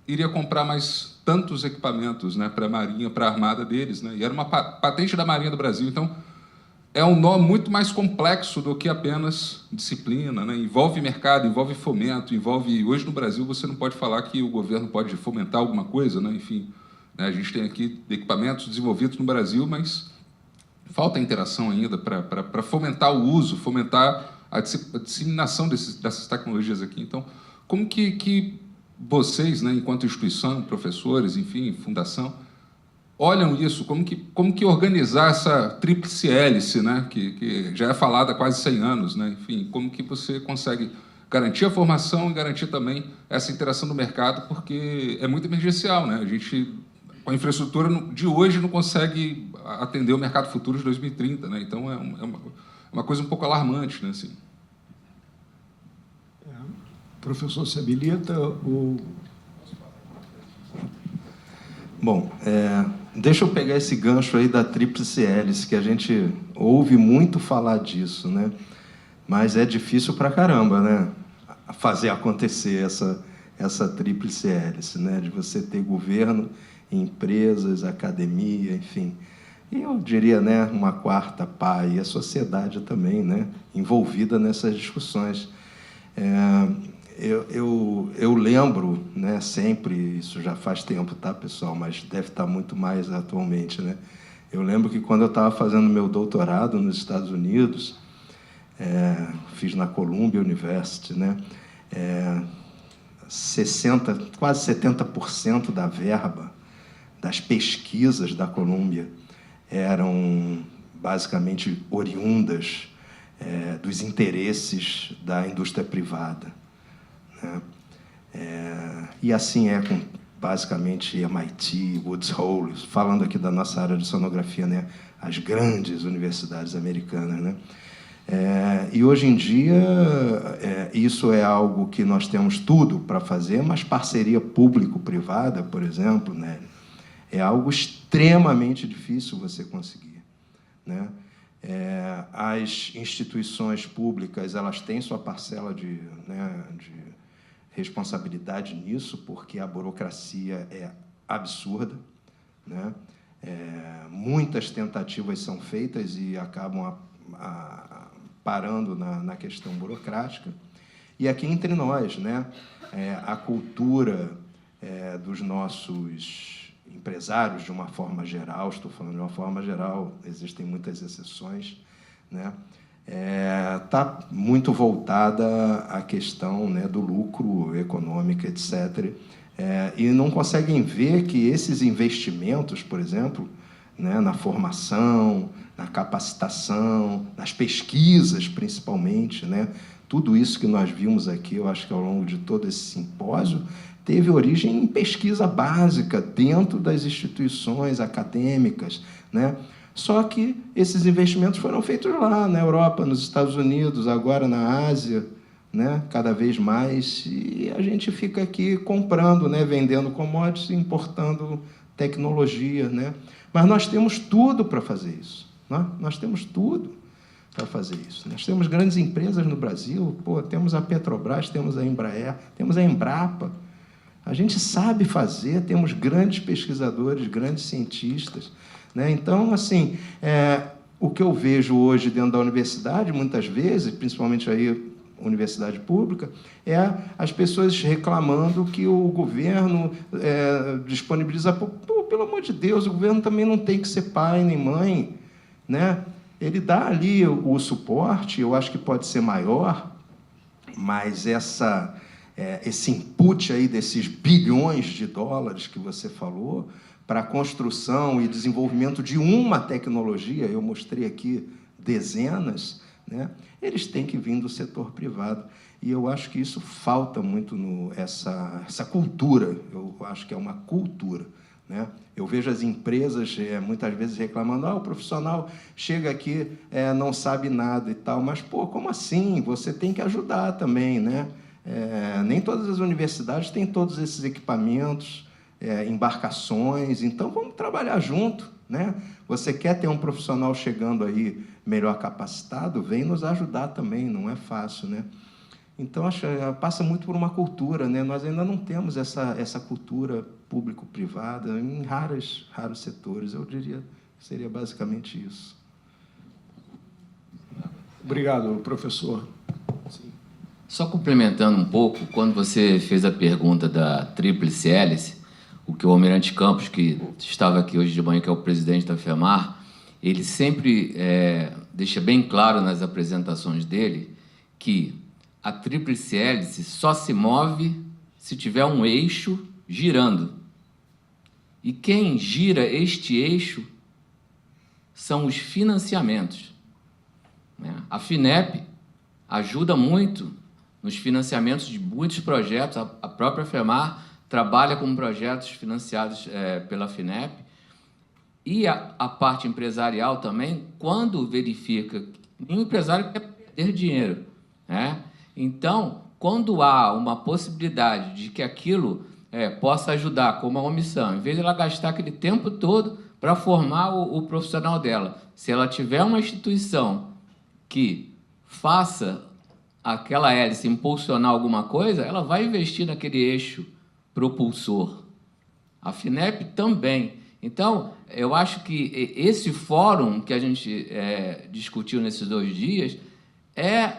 iria comprar mais tantos equipamentos, né? Para a Marinha, para a Armada deles, né? E era uma patente da Marinha do Brasil. Então, é um nó muito mais complexo do que apenas disciplina, né? Envolve mercado, envolve fomento, envolve... Hoje, no Brasil, você não pode falar que o governo pode fomentar alguma coisa, né? Enfim, né? A gente tem aqui equipamentos desenvolvidos no Brasil, mas falta interação ainda para fomentar o uso, fomentar a disseminação dessas tecnologias aqui. Então, como que vocês, né, enquanto instituição, professores, enfim, fundação, olham isso? Como que organizar essa tríplice hélice, né, que já é falada há quase 100 anos, né? Enfim, como que você consegue garantir a formação e garantir também essa interação do mercado, porque é muito emergencial, né? A gente, com a infraestrutura de hoje, não consegue atender o mercado futuro de 2030, né? Então, é uma coisa um pouco alarmante, né? Assim. Professor, se habilita o... Bom, deixa eu pegar esse gancho aí da tríplice hélice, que a gente ouve muito falar disso, né? Mas é difícil pra caramba, né? Fazer acontecer essa tríplice hélice, né? De você ter governo, empresas, academia, enfim. E eu diria, né, uma quarta pá, e a sociedade também, né, envolvida nessas discussões. Eu lembro, né, sempre, isso já faz tempo, tá, pessoal, mas deve estar muito mais atualmente, né? Eu lembro que quando eu estava fazendo meu doutorado nos Estados Unidos, fiz na Columbia University, né? Quase 70% da verba das pesquisas da Columbia eram basicamente oriundas dos interesses da indústria privada, né? E assim é com basicamente MIT, Woods Hole, falando aqui da nossa área de sonografia, né? As grandes universidades americanas, né? E hoje em dia isso é algo que nós temos tudo para fazer, mas parceria público-privada, por exemplo, né, é algo extremamente difícil você conseguir, né? As instituições públicas, elas têm sua parcela de responsabilidade nisso, porque a burocracia é absurda, né? Muitas tentativas são feitas e acabam parando na questão burocrática. E aqui entre nós, né, a cultura dos nossos empresários, de uma forma geral, estou falando de uma forma geral, existem muitas exceções, né, está muito voltada à questão, né, do lucro econômico, etc., E não conseguem ver que esses investimentos, por exemplo, né, na formação, na capacitação, nas pesquisas, principalmente, né, tudo isso que nós vimos aqui, eu acho que ao longo de todo esse simpósio, teve origem em pesquisa básica dentro das instituições acadêmicas, né? Só que esses investimentos foram feitos lá, na Europa, nos Estados Unidos, agora na Ásia, né? Cada vez mais, e a gente fica aqui comprando, né? Vendendo commodities e importando tecnologia, né? Mas nós temos tudo para fazer isso. Nós temos tudo para fazer isso. Nós temos grandes empresas no Brasil, temos a Petrobras, temos a Embraer, temos a Embrapa. A gente sabe fazer, temos grandes pesquisadores, grandes cientistas, né? Então, assim, o que eu vejo hoje dentro da universidade, muitas vezes, principalmente aí universidade pública, é as pessoas reclamando que o governo disponibiliza... pelo amor de Deus, o governo também não tem que ser pai nem mãe, né? Ele dá ali o suporte, eu acho que pode ser maior, mas esse input aí desses bilhões de dólares que você falou para a construção e desenvolvimento de uma tecnologia, eu mostrei aqui dezenas, né? Eles têm que vir do setor privado. E eu acho que isso falta muito essa cultura, eu acho que é uma cultura, né? Eu vejo as empresas muitas vezes reclamando, o profissional chega aqui, não sabe nada e tal, mas, como assim? Você tem que ajudar também, né? Nem todas as universidades têm todos esses equipamentos, embarcações, então vamos trabalhar junto, né? Você quer ter um profissional chegando aí melhor capacitado, vem nos ajudar também, não é fácil, né? Então, passa muito por uma cultura, né? Nós ainda não temos essa cultura público-privada em raros setores, eu diria que seria basicamente isso. Obrigado, professor. Sim. Só complementando um pouco, quando você fez a pergunta da tríplice hélice, o que o Almirante Campos, que estava aqui hoje de manhã, que é o presidente da FEMAR, ele sempre deixa bem claro nas apresentações dele que a tríplice hélice só se move se tiver um eixo girando. E quem gira este eixo são os financiamentos, né? A FINEP ajuda muito nos financiamentos de muitos projetos. A própria FEMAR trabalha com projetos financiados pela FINEP. E a parte empresarial também, quando verifica que nenhum empresário quer perder dinheiro, né? Então, quando há uma possibilidade de que aquilo possa ajudar como uma omissão, em vez de ela gastar aquele tempo todo para formar o profissional dela, se ela tiver uma instituição que faça aquela hélice impulsionar alguma coisa, ela vai investir naquele eixo propulsor. A FINEP também. Então, eu acho que esse fórum que a gente discutiu nesses 2 dias é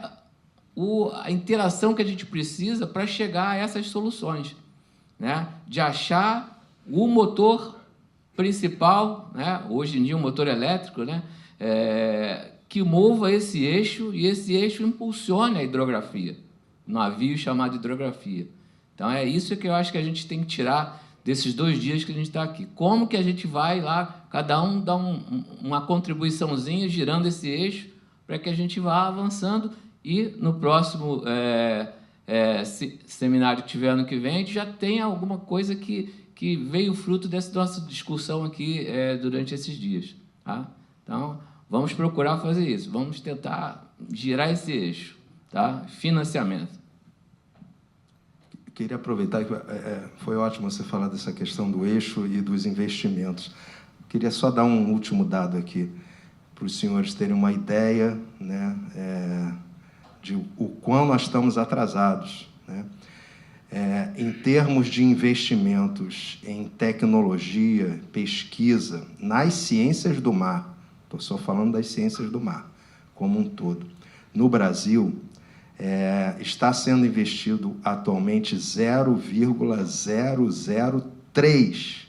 a interação que a gente precisa para chegar a essas soluções, né? De achar o motor principal, né? Hoje em dia um motor elétrico, né? Que mova esse eixo e esse eixo impulsione a hidrografia, um navio chamado hidrografia. Então, é isso que eu acho que a gente tem que tirar desses 2 dias que a gente está aqui. Como que a gente vai lá, cada um dá uma contribuiçãozinha girando esse eixo para que a gente vá avançando e no próximo seminário que tiver ano que vem, a gente já tem alguma coisa que veio fruto dessa nossa discussão aqui durante esses dias. Tá? Então, vamos procurar fazer isso. Vamos tentar girar esse eixo. Tá? Financiamento. Queria aproveitar que foi ótimo você falar dessa questão do eixo e dos investimentos. Queria só dar um último dado aqui, para os senhores terem uma ideia, né, de o quão nós estamos atrasados, né? Em termos de investimentos em tecnologia, pesquisa, nas ciências do mar, estou só falando das ciências do mar, como um todo. No Brasil, está sendo investido atualmente 0,003,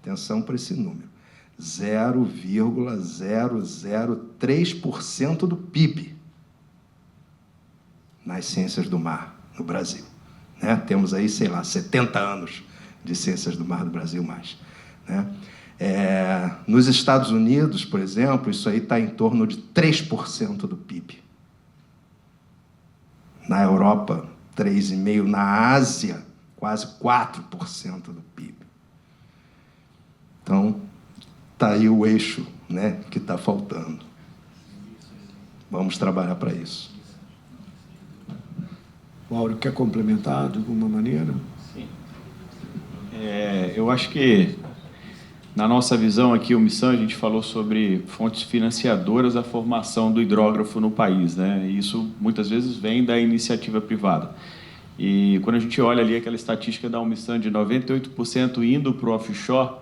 atenção para esse número, 0,003% do PIB nas ciências do mar no Brasil, né? Temos aí, sei lá, 70 anos de Ciências do Mar do Brasil+, né? Nos Estados Unidos, por exemplo, isso aí está em torno de 3% do PIB. Na Europa, 3,5%. Na Ásia, quase 4% do PIB. Então, está aí o eixo, né, que está faltando. Vamos trabalhar para isso. O Áureo quer complementar de alguma maneira? Sim. Eu acho que, na nossa visão aqui, o Missão, a gente falou sobre fontes financiadoras da formação do hidrógrafo no país, né? E isso, muitas vezes, vem da iniciativa privada. E quando a gente olha ali aquela estatística da Unmissão de 98% indo para o offshore,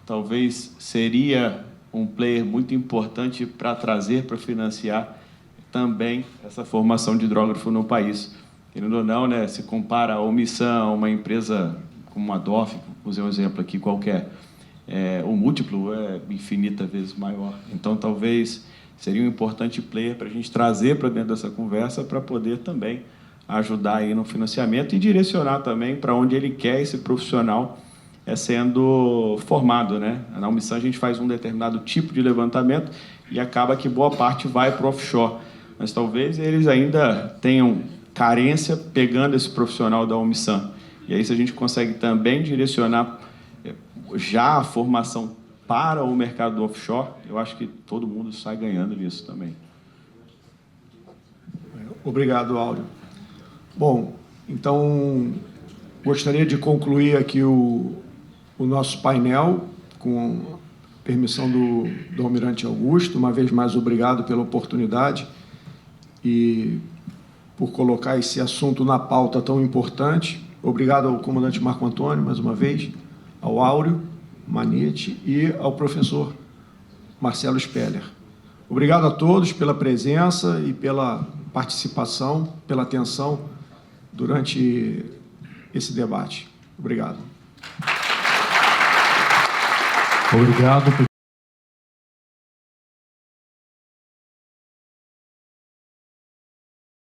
talvez seria um player muito importante para trazer, para financiar também essa formação de hidrógrafo no país. Querendo ou não, né, se compara a Unmissão, uma empresa como a DOF, vou usar um exemplo aqui qualquer, o múltiplo é infinitas vezes maior. Então, talvez seria um importante player para a gente trazer para dentro dessa conversa para poder também ajudar aí no financiamento e direcionar também para onde ele quer esse profissional sendo formado, né? Na Unmissão a gente faz um determinado tipo de levantamento e acaba que boa parte vai para o offshore. Mas talvez eles ainda tenham carência pegando esse profissional da Unmissão. E aí, se a gente consegue também direcionar já a formação para o mercado do offshore, eu acho que todo mundo sai ganhando nisso também. Obrigado, Áureo. Bom, então, gostaria de concluir aqui o nosso painel com a permissão do Almirante Augusto. Uma vez mais, obrigado pela oportunidade e por colocar esse assunto na pauta tão importante. Obrigado ao comandante Marco Antônio, mais uma vez, ao Áureo Manetti e ao professor Marcelo Speller. Obrigado a todos pela presença e pela participação, pela atenção durante esse debate. Obrigado. Obrigado.